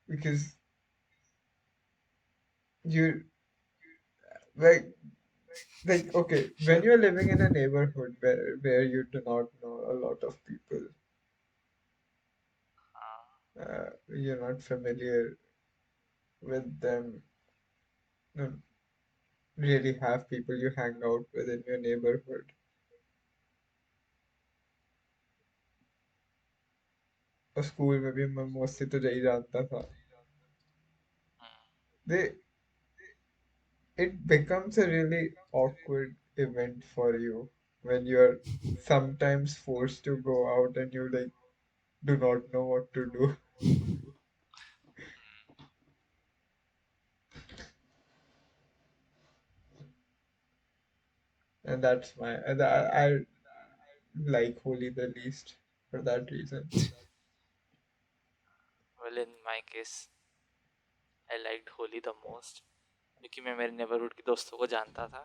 because you like okay, when Shut. you're living in a neighborhood where you do not know a lot of people, you're not familiar with them, don't really have people you hang out with in your neighborhood. और school में भी मैं mostly तो यही जानता था. They it becomes a really awkward event for you when you're sometimes forced to go out and you like do not know what to do. And that's my I like Holi the least for that reason. Well in my case I liked Holi the most क्योंकि मैं मेरे neighbourhood के दोस्तों को जानता था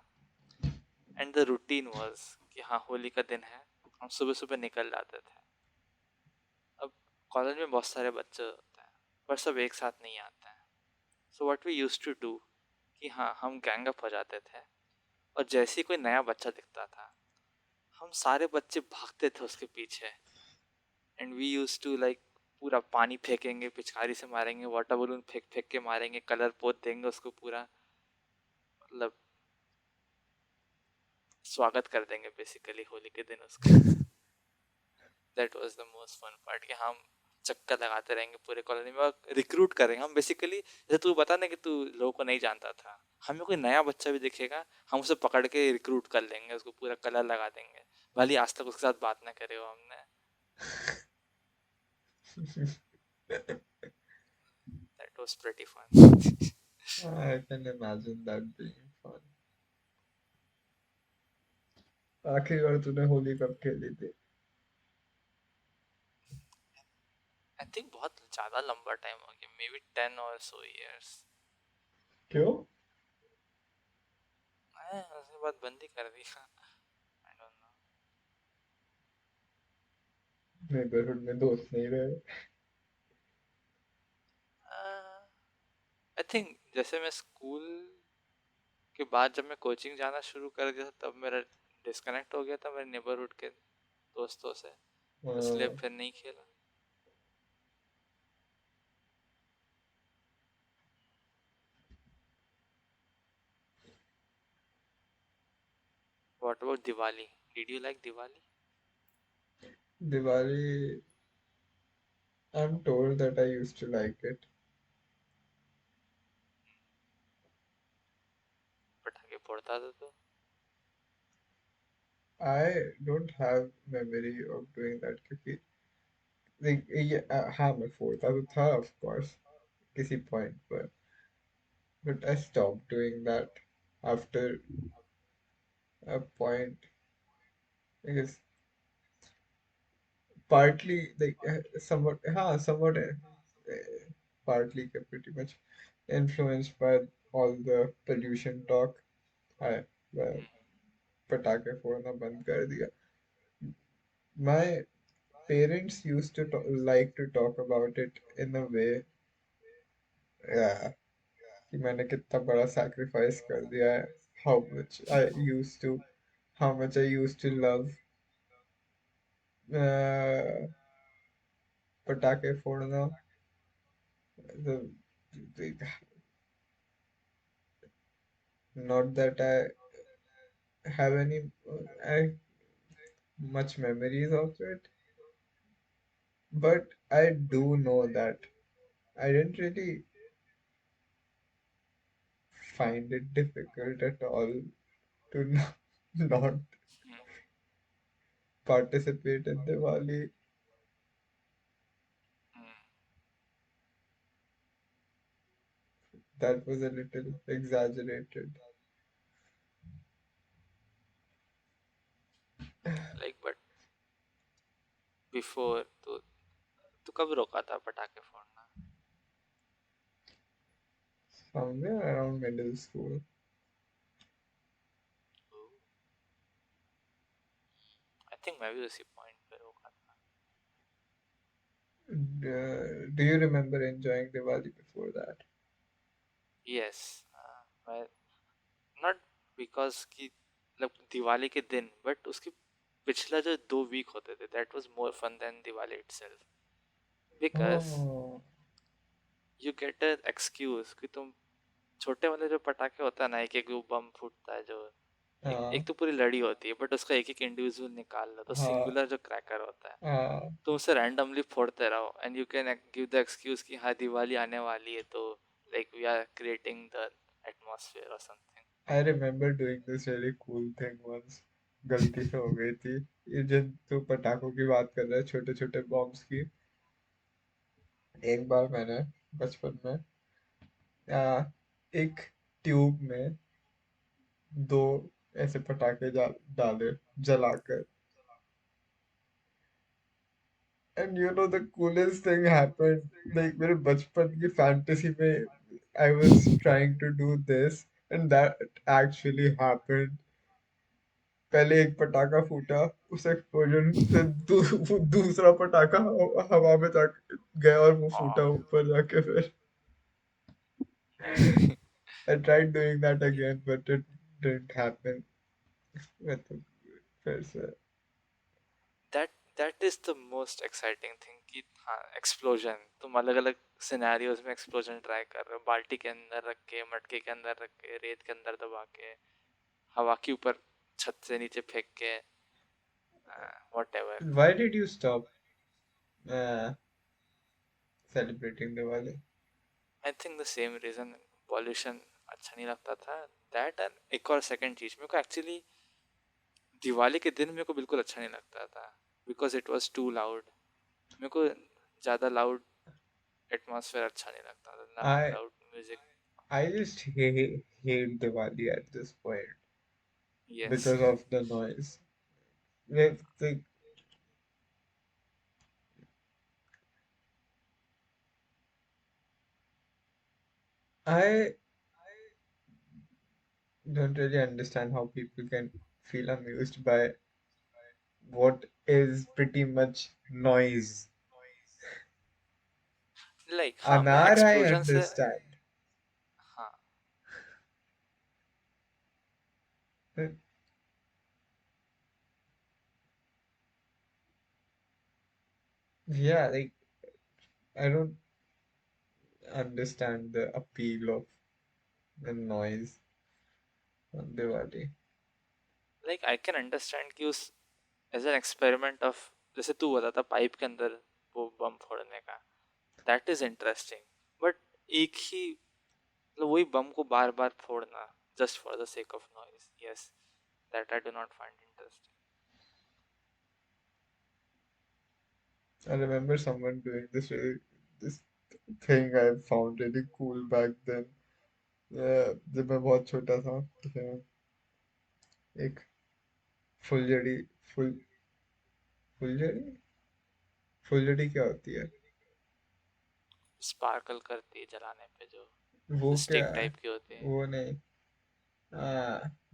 and the routine was कि हाँ होली का दिन है, हम सुबह सुबह निकल जाते थे. अब कॉलेज में बहुत सारे बच्चे होते हैं पर सब एक साथ नहीं आते हैं. So what we used to do कि हाँ हम गैंग अप हो जाते थे और जैसे ही कोई नया बच्चा दिखता था हम सारे बच्चे भागते थे उसके पीछे and we use to like पूरा पानी फेंकेंगे, पिचकारी से मारेंगे, वाटर बलून फेंक फेंक के मारेंगे, कलर पोत देंगे उसको पूरा, मतलब स्वागत कर देंगे बेसिकली होली के दिन उसका. That was the most fun part कि हम चक्कर लगाते रहेंगे पूरे कॉलोनी में और रिक्रूट करेंगे हम बेसिकली. जैसे तू बता ना कि तू लोगों को नहीं जानता था, हमें कोई नया बच्चा भी दिखेगा हम उसे पकड़ के रिक्रूट कर लेंगे, उसको पूरा कलर लगा देंगे, भले आज तक उसके साथ बात ना करे हो हमने. That was pretty fun. I can imagine that being fun. आखिरी बार तूने होली कब खेली थी? आई थिंक बहुत ज़्यादा लंबा टाइम हो गया, may be 10 or so years. क्यों? मैं उसके बाद बंद ही कर दिया. आई डोंट नो. नेबरहुड में दोस्त नहीं रहे. आई थिंक जैसे मैं स्कूल के बाद जब मैं कोचिंग जाना शुरू कर दिया तब मेरा डिस्कनेक्ट हो गया था मेरे नेबरहुड के दोस्तों से, इसलिए हाँ, फिर नहीं खेला. What about Diwali, did you like Diwali? Diwali. I'm told that I used to like it. पटाखे फोड़ता था तो. I don't have memory of doing that क्योंकि like हाँ मैं फोड़ता तो था of course किसी point पर, but I stopped doing that after a point because partly like partly pretty much influenced by all the pollution talk. I uh, पटाखे फोड़ना बंद कर दिया. My parents used to like to talk about it in a way, yeah, कि मैंने कितना बड़ा sacrifice कर दिया है, used to how much I used to love uh, पटाखे फोड़ना. The, the, not that I have any much memories of it, but I do know that I didn't really find it difficult at all to not participate in Diwali. That was a little exaggerated. Like but before तो तू कब रोका था पटाखे फोड़ना? Somewhere around middle school. आई think मैं भी उसी point पे रोका था. Do you remember enjoying Diwali before that? Yes. मैं नॉट बिकॉज कि मतलब दिवाली के दिन, बट उसके पिछला जो 2 वीक होते थे that was more fun than Diwali itself. Because Oh, you get a excuse कि तुम छोटे वाले जो पटाखे होता है ना, एक एक वो बम फूटता है जो, एक हाँ तो पूरी लड़ी होती है बट उसका एक एक इंडिविजुअल निकाल लो तो हाँ सिंगुलर जो क्रैकर होता है, हाँ। तो उसे रैंडमली फोड़ते रहो and you can give the excuse कि हाँ दिवाली आने वाली है तो like we are creating the atmosphere और something. I remember doing this really cool thing once. गलती से हो गई थी। ये जिन तो पटाखों की बात कर रहा है, छोटे छोटे बॉम्ब्स की। एक बार मैंने बचपन में एक ट्यूब में दो ऐसे पटाखे डाले जलाकर, and you know the coolest thing happened, like मेरे बचपन की फैंटेसी में I was trying to do this and that actually happened. पहले एक पटाखा फूटा, उस एक्सप्लोजन से वो दूसरा पटाखा हवा में जा गया और वो फूटा ऊपर जाके फिर। I tried doing that again but it didn't happen. मतलब फिर से। That that is the most exciting thing कि हाँ एक्सप्लोजन, तुम अलग अलग सिनेरियोज में एक्सप्लोजन ट्राई कर रहे हो, बाल्टी के अंदर रख के, मटके के अंदर रख के, रेत के अंदर दबा के, हवा के ऊपर छत से नीचे फेंक के, whatever. Why did you stop uh, celebrating Diwali? I think the same reason, pollution अच्छा नहीं लगता था. दैट एंड एक और सेकंड चीज, मेरे को एक्चुअली दिवाली के दिन मेरे को बिल्कुल अच्छा नहीं लगता था because it was too loud. मेरे को ज़्यादा लाउड एटमॉस्फेयर अच्छा नहीं लगता था, ना I loud music. I just hate Diwali at this point yes. because of the noise. Like, I don't really understand how people can feel amused by what is pretty much noise. Like हाँ मैं Anar, I explosion से. understand. हाँ. But yeah, like I don't understand the appeal of the noise on Diwali. Like I can understand कि उस as an experiment of, जैसे तू बोला था पाइप के अंदर वो बम फोड़ने का, दैट इज इंटरेस्टिंग. बट एक ही मतलब वही बम को बार बार फोड़ना just for the sake of noise, yes, that I do not find interesting. I remember someone doing this thing I found really cool back then. जब मैं बहुत छोटा था तो फिर एक फुलझड़ी फुल फुलझड़ी फुलझड़ी क्या होती है? स्पार्कल करती है जलाने पे जो वो क्या स्टिक है? टाइप की होती है. वो नहीं।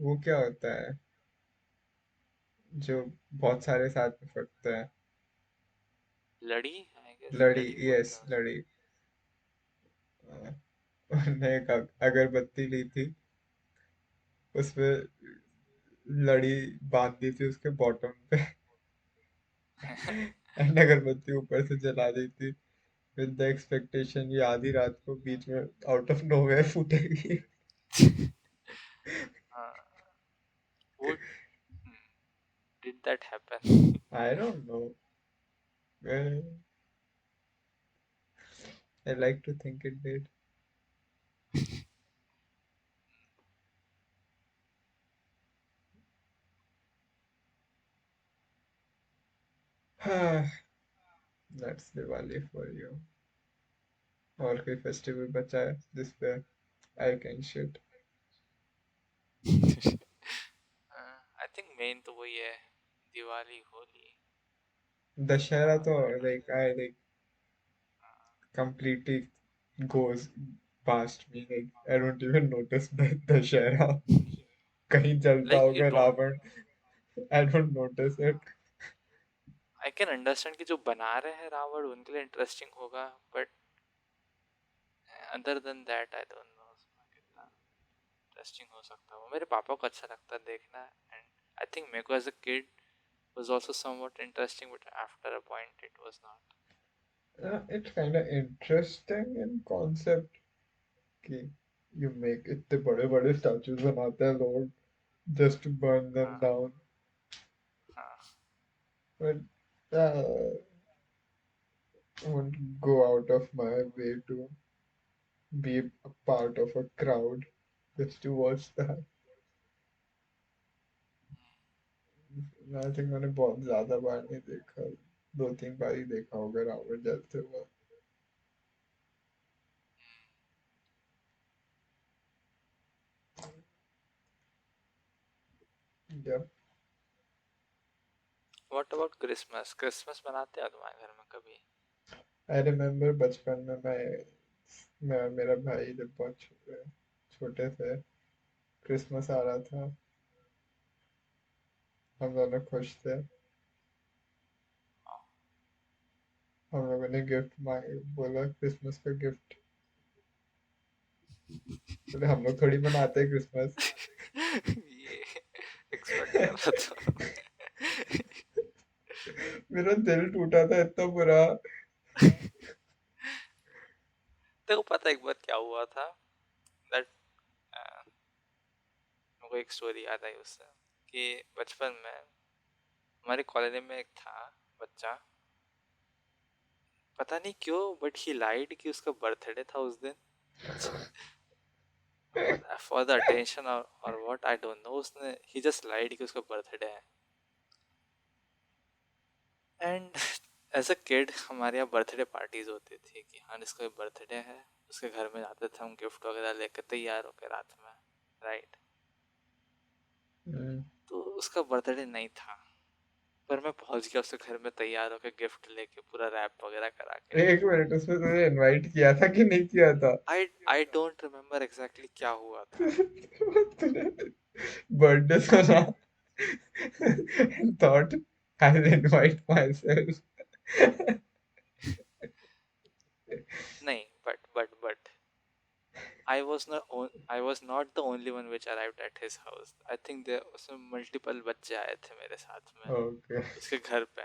वो क्या होता है जो बहुत सारे साथ में फटता है? लड़ी, आई गेस लड़ी, लड़ी बोलते यस हैं उसको. लड़ी। आ, उन्होंने एक अगरबत्ती ली थी, उसमें लड़ी बांध दी थी उसके बॉटम पे एंड अगरबत्ती ऊपर से जला दी थी विद द एक्सपेक्टेशन ये आधी रात को बीच में आउट ऑफ नोवेयर फूटेगी। हाँ, वो did that happen? I don't know, I like to think it did. That's Diwali for you. और कोई फेस्टिवल बचा है जिस पे I can shit? I think main तो वही है, दिवाली, होली, दशहरा तो but like I like completely goes past me, like I don't even notice the Dussehra कहीं जलता लाइक यू होगा don't, Ravan, I don't notice it. I can understand कि जो बना रहे हैं रावण उनके लिए इंटरेस्टिंग होगा, but other than that I don't no कितना इंटरेस्टिंग हो सकता है वो. मेरे पापा को अच्छा लगता है देखना, एंड आई थिंक मेरे को as a kid was also somewhat interesting, but after a point it was not. It's kind of interesting in concept कि you make इतने बड़े बड़े statues बनाते हैं लोग just to burn them हाँ down. हाँ But I won't go out of my way to be a part of a crowd just to watch that. I think मैंने बहुत ज्यादा बार नहीं देखा, दो तीन बार ही देखा होगा रावण जलते हुए. Yep. What about Christmas Christmas मनाते हैं तुम्हारे घर में कभी I remember बचपन में मैं मेरा भाई जब बहुत छोटे थे, क्रिसमस आ रहा था, हम दोनों खुश थे. हम लोगों ने गिफ्ट मांगे, बोला क्रिसमस का गिफ्ट. बोले हम लोग थोड़ी मनाते हैं क्रिसमस. ये एक्सपेक्ट कर रहा था मेरा दिल टूटा था इतना बुरा. देखो पता है एक बार क्या हुआ था दैट मेरे को एक स्टोरी याद आई उससे कि बचपन में हमारी कॉलोनी में एक था बच्चा पता नहीं क्यों बट ही लाइड कि उसका बर्थडे था उस दिन फॉर द अटेंशन और व्हाट आई डोंट नो उसने ही जस्ट लाइड कि उसका बर्थडे है एंड एज अ किड हमारे यहाँ बर्थडे पार्टीज होती थी कि हाँ जिसका बर्थडे है उसके घर में जाते थे हम गिफ्ट वगैरह लेकर तैयार होकर रात में राइट हम्म, तो उसका बर्थडे नहीं था पर मैं पहुंच गया उसके घर में तैयार होकर गिफ्ट लेके पूरा रैप वगैरह करा के एक मिनट, उसमें तुझे इनवाइट किया था कि नहीं किया था? आई डोंट रिमेम्बर एग्जैक्टली क्या हुआ था तूने बर्थडे सुना and thought I'll invite myself. नहीं but I was not the only one which arrived at his house. I think there उसमें multiple बच्चे आए थे मेरे साथ में Okay. उसके घर पे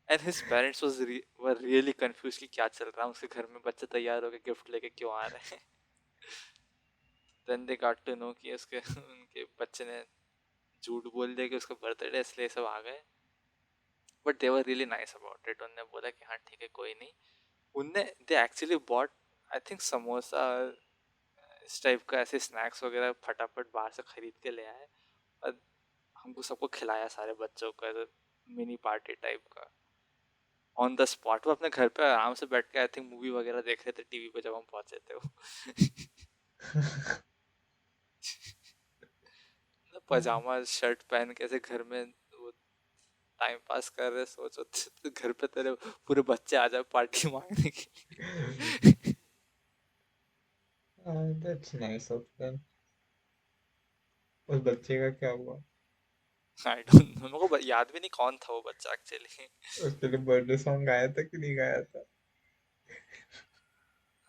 and his parents were really confused कि क्या चल रहा है उसके घर में बच्चे तैयार होके गिफ्ट लेके क्यों आ रहे हैं then they got to know कि उसके उनके बच्चे ने झूठ बोल दिया कि उसका बर्थडे इसलिए सब आ गए but they were really nice about it उन्होंने बोला कि हाँ ठीक है कोई नहीं उनने they actually bot I think samosa इस टाइप का ऐसे स्नैक्स वगैरह फटाफट बाहर से खरीद के ले आए और हमको सबको खिलाया सारे बच्चों को ऐसे मिनी पार्टी टाइप का ऑन द स्पॉट वो अपने घर पे आराम से बैठ के आई थिंक मूवी वगैरह देख रहे थे टीवी पे जब हम पहुंचे थे वो पजामा शर्ट पहन के ऐसे घर में वो टाइम पास कर रहे सोचो तो घर पे तेरे पूरे बच्चे आ जाए पार्टी मांगने के लिए That's nice of them. उस बच्चे का क्या हुआ? आई डोंट नो मेरे को याद भी नहीं कौन था वो बच्चा एक्चुअली उसके लिए बर्थडे सॉन्ग गाया था कि नहीं गाया था?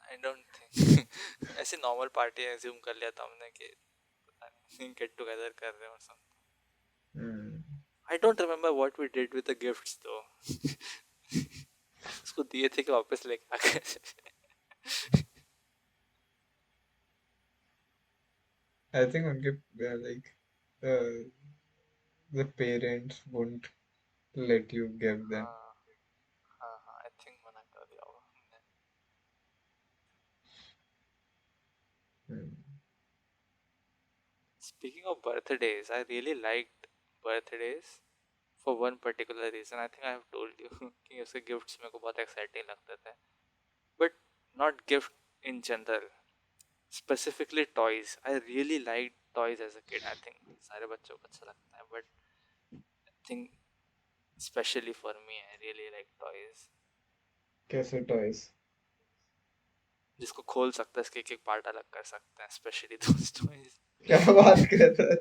आई डोंट थिंक ऐसे नॉर्मल पार्टी एज्यूम कर लिया था हमने कि पता नहीं गेट टुगेदर कर रहे हैं और something Hmm. I don't remember what we did with the gifts दो उसको दिए थे कि वापस लेके आ गए I think उनके like the parents won't let you give them. हाँ हाँ हाँ आई थिंक मना कर दिया होगा हमने Hmm. Speaking of birthdays I really liked birthdays for one particular reason I think I have told you कि उसके गिफ्ट्स मेरे को बहुत एक्साइटिंग लगते थे but not gift in general specifically toys I really like toys as a kid I think सारे बच्चों को अच्छा लगता है but I think specially for me I really like toys कैसे टॉयज? जिसको खोल सकता है इसके एक एक पार्ट अलग कर सकते हैं स्पेशली दोज टॉयज क्या बात कर रहा है?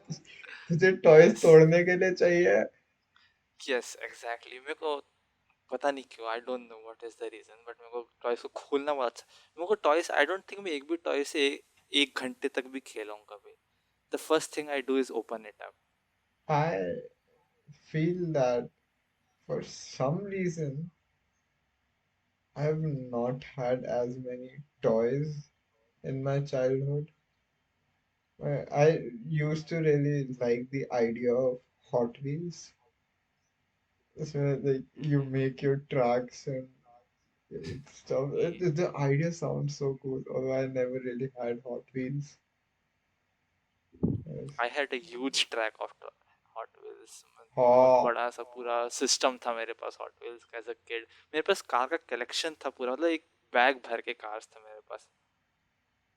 तुझे टॉयज यस तोड़ने के लिए चाहिए? यस एग्जैक्टली मेरे को पता नहीं क्यों I don't know what is the reason but मेरे को टॉयज को खोलना बहुत अच्छा मेरे को टॉयज आई डोंट थिंक मैं एक भी टॉय से एक घंटे तक भी खेला हूँ कभी the first thing I do is open it up I feel that for some reason I have not had as many toys in my childhood. I used to really like the idea of Hot Wheels. So like you make your tracks and stuff. Ye- The idea sounds so cool. Although I never really had Hot Wheels. Yes. I had a huge track of hot wheels, बहुत हाँ, बड़ा सा पूरा system था मेरे पास hot wheels का as a kid. मेरे पास car का कलेक्शन था पूरा, मतलब एक बैग भर के कार्स थे मेरे पास,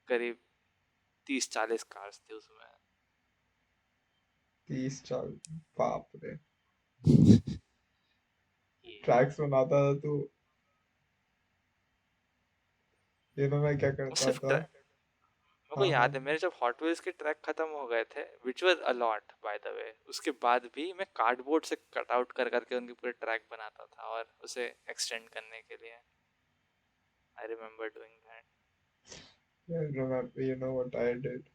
करीब 30-40 कार्स थे उसमें। 30 चाल बाप रे। ये ट्रैक्स बनाता था तो मैं क्या वो करता सिर्फ था। मेरे को हाँ हाँ। याद है, मेरे जब हॉट व्हील्स के ट्रैक खत्म हो गए थे, विच वर अलॉट बाय द वे, उसके बाद भी मैं कार्डबोर्ड से कट आउट कर करके उनके पूरे ट्रैक बनाता था और उसे एक्सटेंड करने के लिए। I remember doing that. Yeah, remember, you know what I did?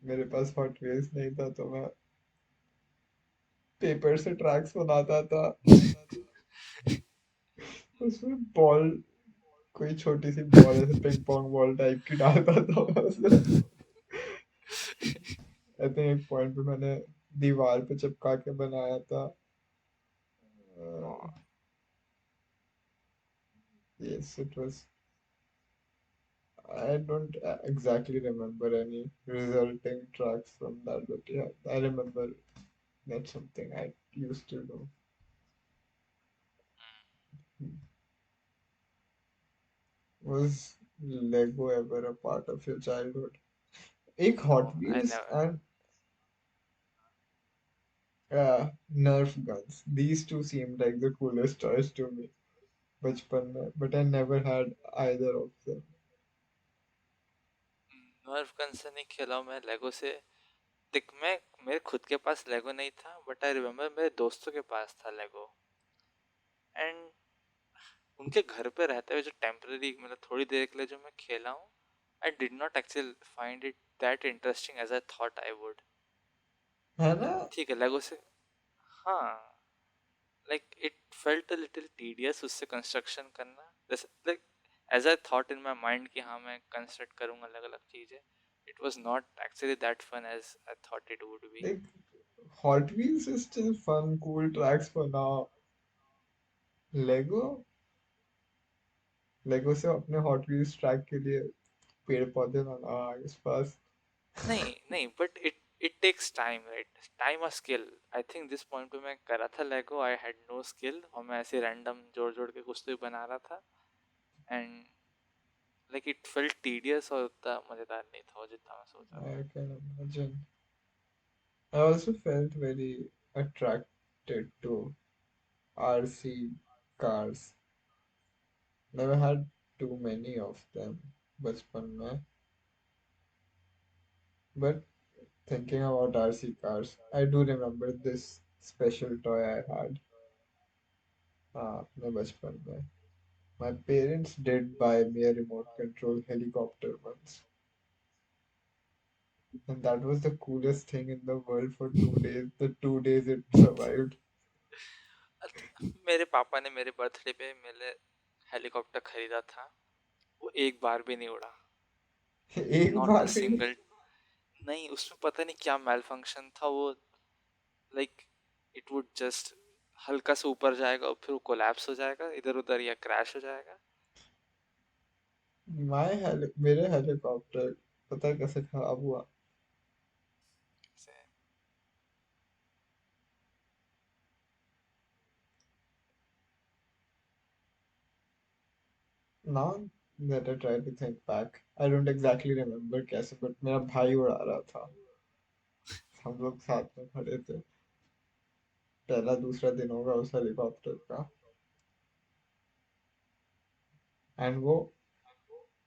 मेरे पास हॉट व्हील्स नहीं था तो मैं पेपर से ट्रैक्स बनाता था। उसमें बॉल, कोई छोटी सी बॉल ऐसे पिंग पोंग बॉल टाइप की डालता था मैं उसमें। आई थिंक एक पॉइंट पे मैंने दीवार पे चिपका के बनाया था। Yes, it was. I don't exactly remember any resulting tracks from that, but yeah, I remember that's something I used to do. Was Lego ever a part of your childhood? एक no Hot I Wheels never. and Nerf guns. These two seemed like the coolest toys to me बचपन में, but I never had either of them. नर्फ gun से नहीं खेला हूं मैं, लेगो से। देख मैं, मेरे खुद के पास लेगो नहीं था, बट आई रिमेम्बर मेरे दोस्तों के पास था लेगो। एंड उनके घर पे रहते हुए जो टेम्पररी, मतलब थोड़ी देर के लिए जो मैं खेला हूँ, I did not actually find it that interesting as I thought I would. है ना? ठीक है लेगो से, हाँ, like it felt a little tedious उससे कंस्ट्रक्शन करना, जैसे like as I thought in my mind कि हाँ मैं कंस्ट्रक्ट करूंगा अलग अलग चीजें, it was not actually that fun as I thought it would be. Like Hot Wheels is still fun, cool tracks for now. Lego, लेगो से अपने hot wheels track के लिए पेड़ पौधे लगाना इस पास। नहीं नहीं, but it it takes time, right, time और skill. I think this point पे मैं कर रहा था Lego, I had no skill और मैं ऐसे रैंडम जोड़ जोड़ के कुछ तो भी बना रहा था। And like it felt tedious और उतना मजेदार नहीं था वो जितना मैं सोचा था। I can imagine. I also felt very attracted to RC cars. Never had too many of them बचपन में. But thinking about RC cars, I do remember this special toy I had अपने बचपन में. My parents did buy me a remote control helicopter once. And that was the coolest thing in the world for 2 days. The 2 days it survived. मेरे पापा ने मेरे birthday पे मेरे helicopter खरीदा था, वो एक बार भी नहीं उड़ा। एक नॉट अ बार भी नहीं। सिंगल। नहीं, उसमें पता नहीं क्या मेल फंक्शन था वो, लाइक इट वुड जस्ट हल्का सा ऊपर जाएगा और फिर वो कोलैप्स हो जाएगा इधर उधर या क्रैश हो जाएगा। मेरे हेलीकॉप्टर पता है कैसे खराब हुआ? ऐसे। Now that I try to think back, I don't exactly remember कैसे, but मेरा भाई उड़ा रहा था। हम लोग साथ में खड़े थे। पहला दूसरा दिन होगा उस हेलीकॉप्टर का। एंड वो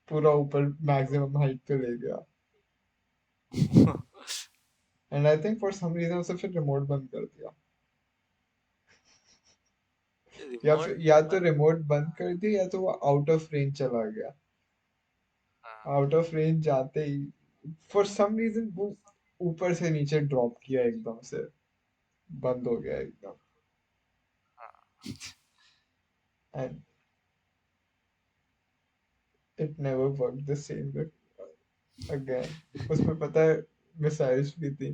पूरा ऊपर मैक्सिमम हाइट पे ले गया। And I think for some reason उसे फिर रिमोट बंद कर दिया। या रिमोट फिर या तो बंद। रिमोट बंद कर दिया या तो वो आउट ऑफ रेंज चला गया। हाँ आउट ऑफ रेंज जाते ही फॉर सम रीजन वो ऊपर से नीचे ड्रॉप किया एकदम से। बंद हो गया एकदम। हाँ। and it never worked the same way again. उसमें पता है मिसाइल्स भी थी,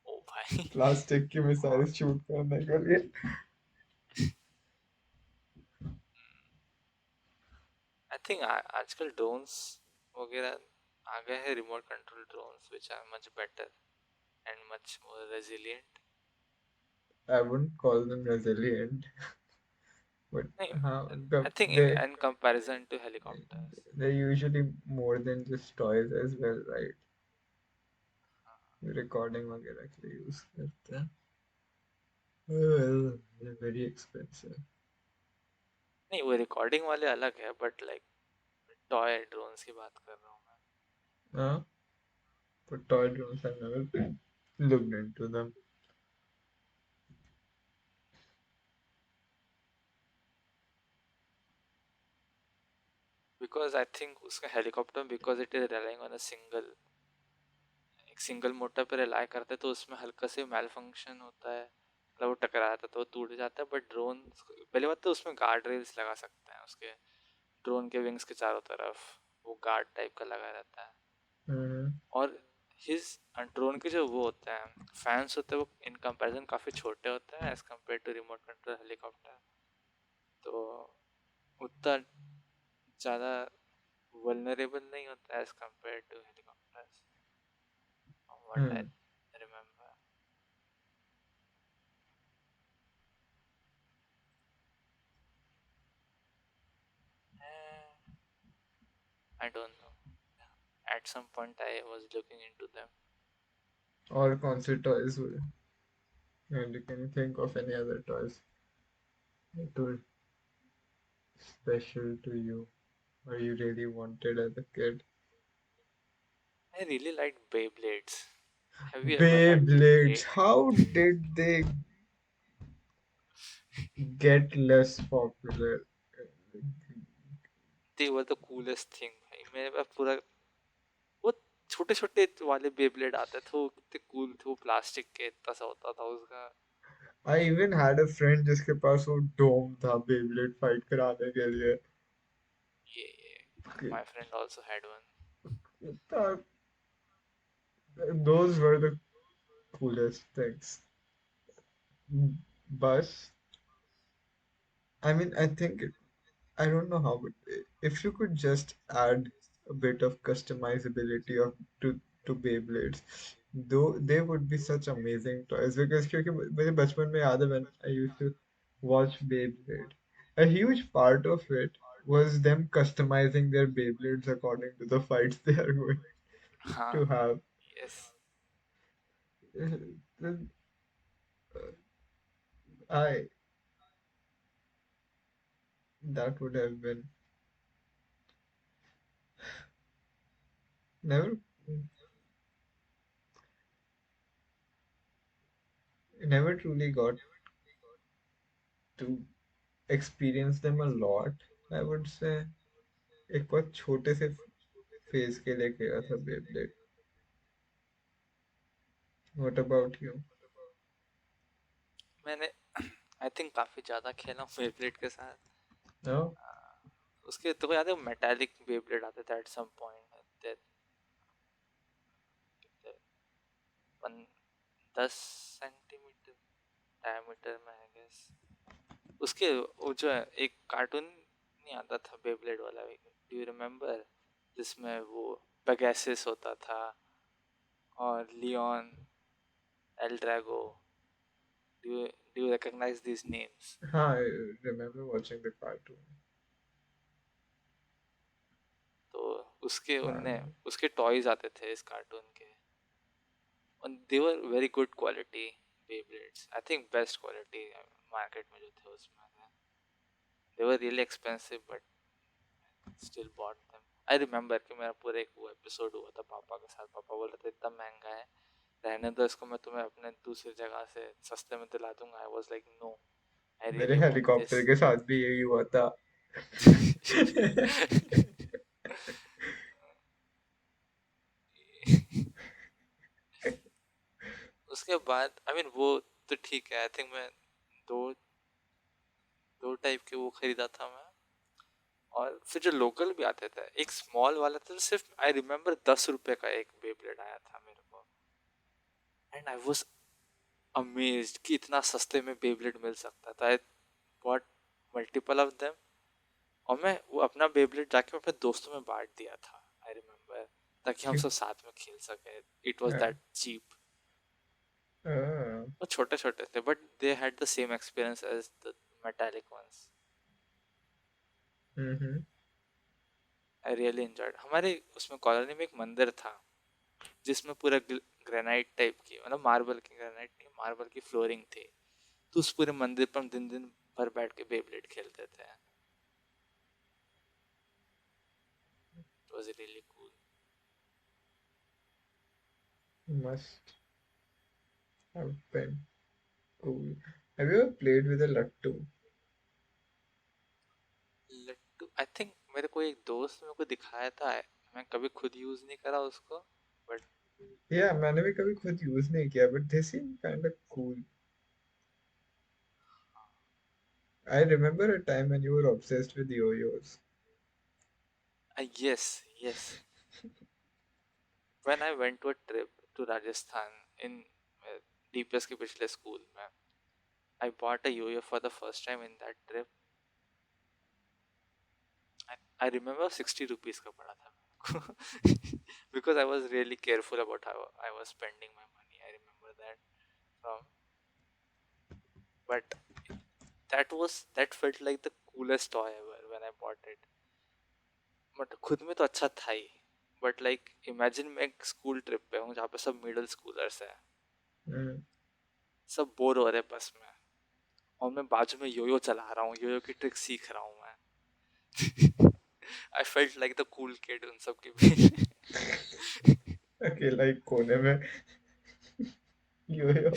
ओ भाई प्लास्टिक की मिसाइल्स शूट करने के लिए. आई थिंक आजकल ड्रोन्स वगैरह आ गए हैं, remote control drones which are much better and much more resilient. I wouldn't call them resilient, but नहीं, हाँ, I think they in comparison to helicopters. they're usually more than just toys as well, right? Recording वगैरह के लिए use करते हैं. Well, they're very expensive. नहीं, वो recording वाले अलग है, बट लाइक टॉय ड्रोन्स की बात कर रहा हूँ मैं. Huh? But toy drones I've never looked into them. Because I think उसका helicopter, because it is relying on a single, एक सिंगल मोटर पे रिलाई करते हैं, तो उसमें हल्का से मैल फंक्शन होता है, मतलब वो टकराया था तो वो टूट जाता है. बट ड्रोन, पहली बात तो उसमें गार्ड रेल्स लगा सकते हैं उसके ड्रोन के विंग्स के चारों तरफ, वो गार्ड टाइप का लगा रहता है. Mm-hmm. और हिज ड्रोन के जो वो होते हैं फैंस होते हैं, वो इन कंपैरिजन काफ़ी छोटे होते हैं as compare to remote control helicopter. तो उतना ज़्यादा वल्नरेबल नहीं होता as compare to helicopters, what I Hmm. Remember. I don't know. At some point, I was looking into them. और कौन से toys हुए? And can you think of any other toys that were special to you or you really wanted as a kid? I really liked Beyblades. Have you ever had Beyblades. Beyblade? How did they get less popular? They were the coolest thing. भाई मेरे पास पूरा वो छोटे छोटे वाले Beyblade आते थे, वो कितने कूल थे. वो प्लास्टिक के इतना सा होता था उसका. I even had a friend जिसके पास वो डोम था बेबलेट फाइट कराने के लिए. My friend also had one. That- Those were the coolest things. Bus. I mean, I think I don't know how, but if you could just add a bit of customizability of to Beyblades, though they would be such amazing toys. Because क्योंकि मुझे बचपन में याद है when I used to watch Beyblade, a huge part of it was them customizing their Beyblades according to the fights they are going हाँ. to have. Yes. Uh, I that would have been never never truly got to experience them a lot, I would say. एक बहुत छोटे से phase के लिए खेला था Beyblade. What about you? मैंने आई थिंक काफ़ी ज़्यादा खेला हूँ Beyblade के साथ. No? उसके तो याद है मेटालिक Beyblade आते थे at some point. 10 centimetre diameter में, आई गेस. उसके वो जो है एक कार्टून नहीं आता था बेब्लेड वाला, डू यू रिमेम्बर, जिसमें वो पेगासस होता था और Leone, L Drago. Do you recognise these names? हाँ, I remember watching the cartoon. तो उसके हाँ. उनने उसके टॉयज आते थे इस कार्टून के, और they were very good quality Beyblades. I think best quality market में जो थे उसमें थे. They were really expensive but still bought them. I remember कि मेरा पूरा एक वो एपिसोड हुआ था पापा के साथ. पापा बोल रहे थे इतना महंगा है, रहने दो इसको, मैं तुम्हें अपने दूसरी जगह से सस्ते में दिला दूंगा. आई वाज लाइक नो, आई मेरे रियली वांट हेलीकॉप्टर दिस. के साथ भी यही हुआ था. उसके बाद आई मीन वो तो ठीक है. आई थिंक मैं दो दो टाइप के वो खरीदा था मैं। और फिर जो लोकल भी आते थे, एक स्मॉल वाला था, सिर्फ आई रिमेम्बर 10 रुपए का एक बेब्लेड आया था मेरे को। एंड आई वॉज अमेज्ड कि इतना सस्ते में बेब्लेड मिल सकता था। I bought multiple of them, और मैं वो अपना बेब्लेड जाके मैं अपने दोस्तों में बांट दिया था, आई रिमेम्बर, ताकि हम सब साथ में खेल सके। इट वॉज हाँ, दैट चीप। हाँ, वो छोटे छोटे थे, but they had the same experience as the metallic ones. Hmm, I really enjoyed. हमारे उसमें कॉलोनी में एक मंदिर था जिसमें पूरा ग्रेनाइट टाइप की, मतलब मार्बल की, ग्रेनाइट नहीं, मार्बल की फ्लोरिंग थी। तो उस पूरे मंदिर पर हम दिन दिन भर बैठ के बेब्लेड खेलते थे। It was really cool. must have been cool. Have you ever played with a lattu? लट्टू, आई थिंक मेरे को एक दोस्त मेरे को दिखाया था, मैं कभी खुद यूज नहीं करा उसको, बट Yeah, मैंने भी कभी खुद यूज नहीं किया, but they seem kind of cool. I remember a time when you were obsessed with yo-yos. Yes yes, when I went to a trip to Rajasthan in DPS के पिछले स्कूल में, I bought a yoyo for the first time in that trip. I remember 60 rupees का पड़ा था मेरे को because I was really careful about how I was spending my money, I remember that from, but that felt like the coolest toy ever when I bought it. But खुद में तो अच्छा था ही, बट लाइक इमेजिन मैं एक school trip पे हूँ जहाँ पे सब मिडिल स्कूलर्स हैं, Mm. सब बोर हो रहे हैं बस में, और मैं बाजू में योयो चला रहा हूँ, योयो की ट्रिक सीख रहा हूँ मैं। आई felt like the cool kid उन सब के बीच। अकेला एक कोने में यो-यो।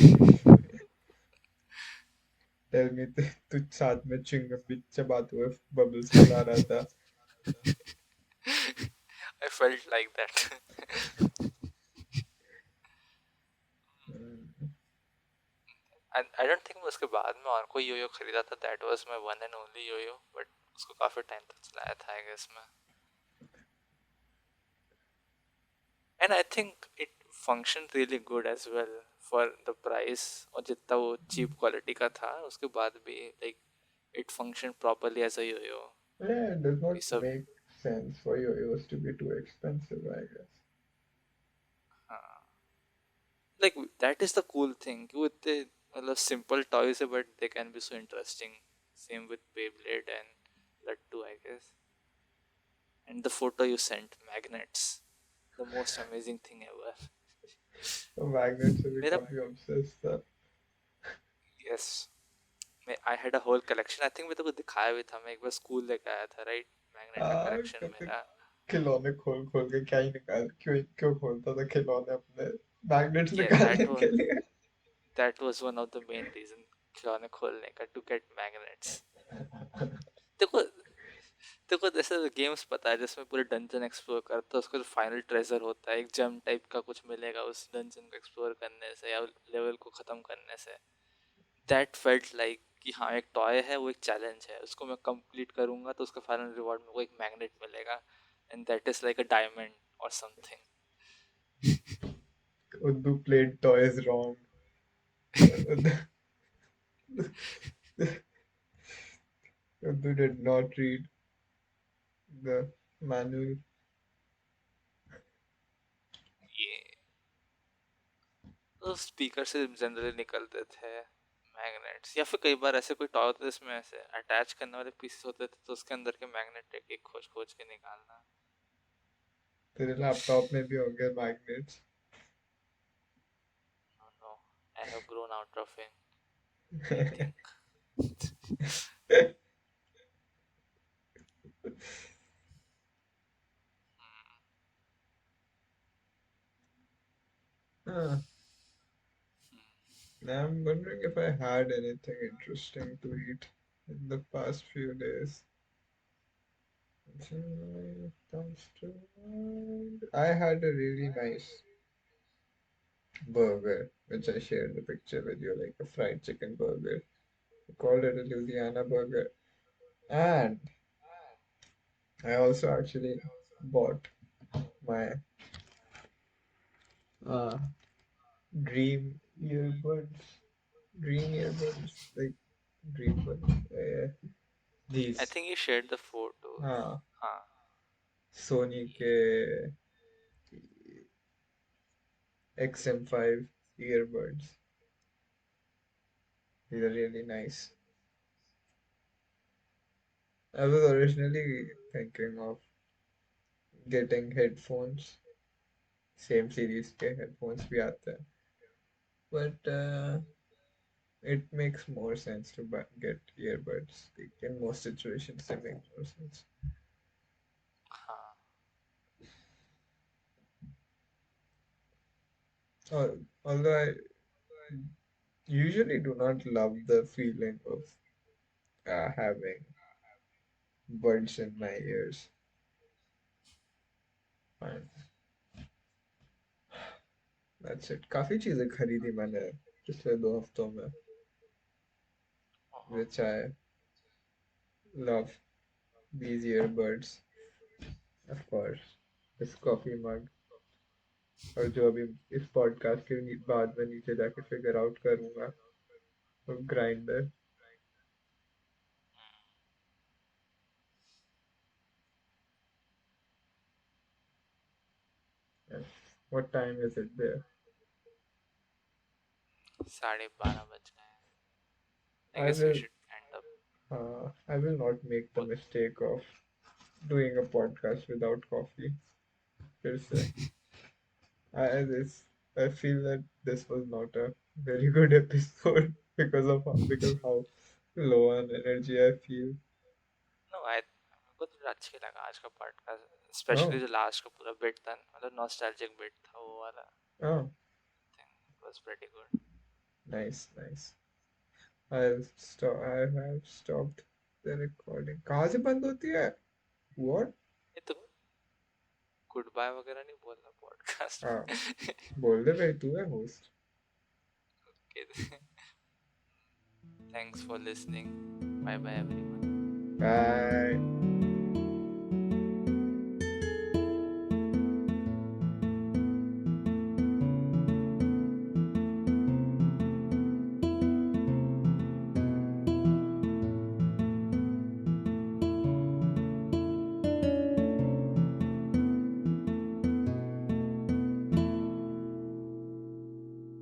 टेल मी, तू साथ में च्युइंगम भी चबाते हुए बबल्स फुला रहा था। I felt like that. Mm. I don't think मैं उसके बाद में और कोई योयो खरीदा था, that was my one and only yoyo, but उसको काफी टाइम तक चलाया था आई गेस मैं। And I think it function really good as well for the price, और जितना वो चीप क्वालिटी का था उसके बाद भी like it function properly as a yoyo. Yeah, it does not ये सब, make sense for yo-yos to be too expensive, I guess. हाँ, like that is the cool thing कि वो इतने मतलब सिंपल टॉयज है but they can be so interesting. Same with Beyblade and लट्टू I guess. And the photo you sent, magnets, the most amazing thing ever. तो magnet से भी मेरा, काफी obsessed था। यस, मैं I had a whole collection, I think मैं तेको दिखाया भी था, मैं एक बार स्कूल लेके आया था राइट, मैग्नेट का कलेक्शन कभी मेरा। खिलौने खोल खोल के क्या ही निकाल, क्यों क्यों खोलता था खिलौने अपने मैग्नेट्स ये निकालने के लिए। That was one of the main reason खिलौने खोलने का, टू गेट मैग्नेट्स। देखो, देखो जैसे गेम्स पता है जिसमें पूरे डंजन एक्सप्लोर करता है, उसका जो फाइनल ट्रेजर होता है एक जेम टाइप का कुछ मिलेगा उस डंजन को एक्सप्लोर करने से या लेवल को ख़त्म करने से। दैट फेल्ट लाइक कि हाँ एक टॉय है, वो एक चैलेंज है, उसको मैं कंप्लीट करूंगा तो उसका फाइनल रिवॉर्ड में वो एक मैग्नेट मिलेगा, and that is like a diamond और something. Uddu played toys wrong. Uddu, Uddu did not read the manual. ये तो स्पीकर से जनरली निकलते थे मैग्नेट्स, या फिर कई बार ऐसे कोई टॉय होता है जिसमें ऐसे अटैच करने वाले पीसेस होते थे तो उसके अंदर के मैग्नेट एक एक खोज खोज के निकालना। तेरे लैपटॉप में भी होंगे magnets. No no, I have grown out of it I think. Huh. I'm wondering if I had anything interesting to eat in the past few days. Comes to mind. I had a really nice burger, which I shared the picture with you, like a fried chicken burger. called it a Louisiana burger. And I also actually bought my uh, dream earbuds. Dream earbuds, like dream buds. I These. think you shared the photos. हाँ, हाँ. सोनी के XM5 earbuds. These are really nice. I was originally thinking of getting headphones. Same series के headphones भी आते हैं. But it makes more sense to get earbuds. Like, in most situations, they make more sense. हाँ. Although I usually do not love the feeling of having buds in my ears. And that's it. काफी चीजें खरीदी मैंने पिछले 2 हफ्तों में, ओहो. which I love. These earbuds, of course. This coffee mug, और जो अभी इस पॉडकास्ट के बाद में नीचे जाके फिगर आउट करूंगा, और grinder. What time is it there? 12:30 बज गए हैं. I I guess we will should end up. I will not make the Both. mistake of doing a podcast without coffee. फिर से. I feel that this was not a very good episode because how low on energy I feel. No, मेरे को तो अच्छा ही लगा आज का podcast, specially Oh, जो लास्ट का पूरा बिट था, मतलब नॉस्टैल्जिक बिट था वो वाला. oh, think it was pretty good. nice, nice. I'll stop. I have stopped the recording. कहाँ से बंद होती है? What? ये तो गुड बाय वगैरह नहीं बोलना पॉडकास्ट हाँ, में. बोल दे भाई, तू है host. Thanks for listening. Bye bye everyone. Bye.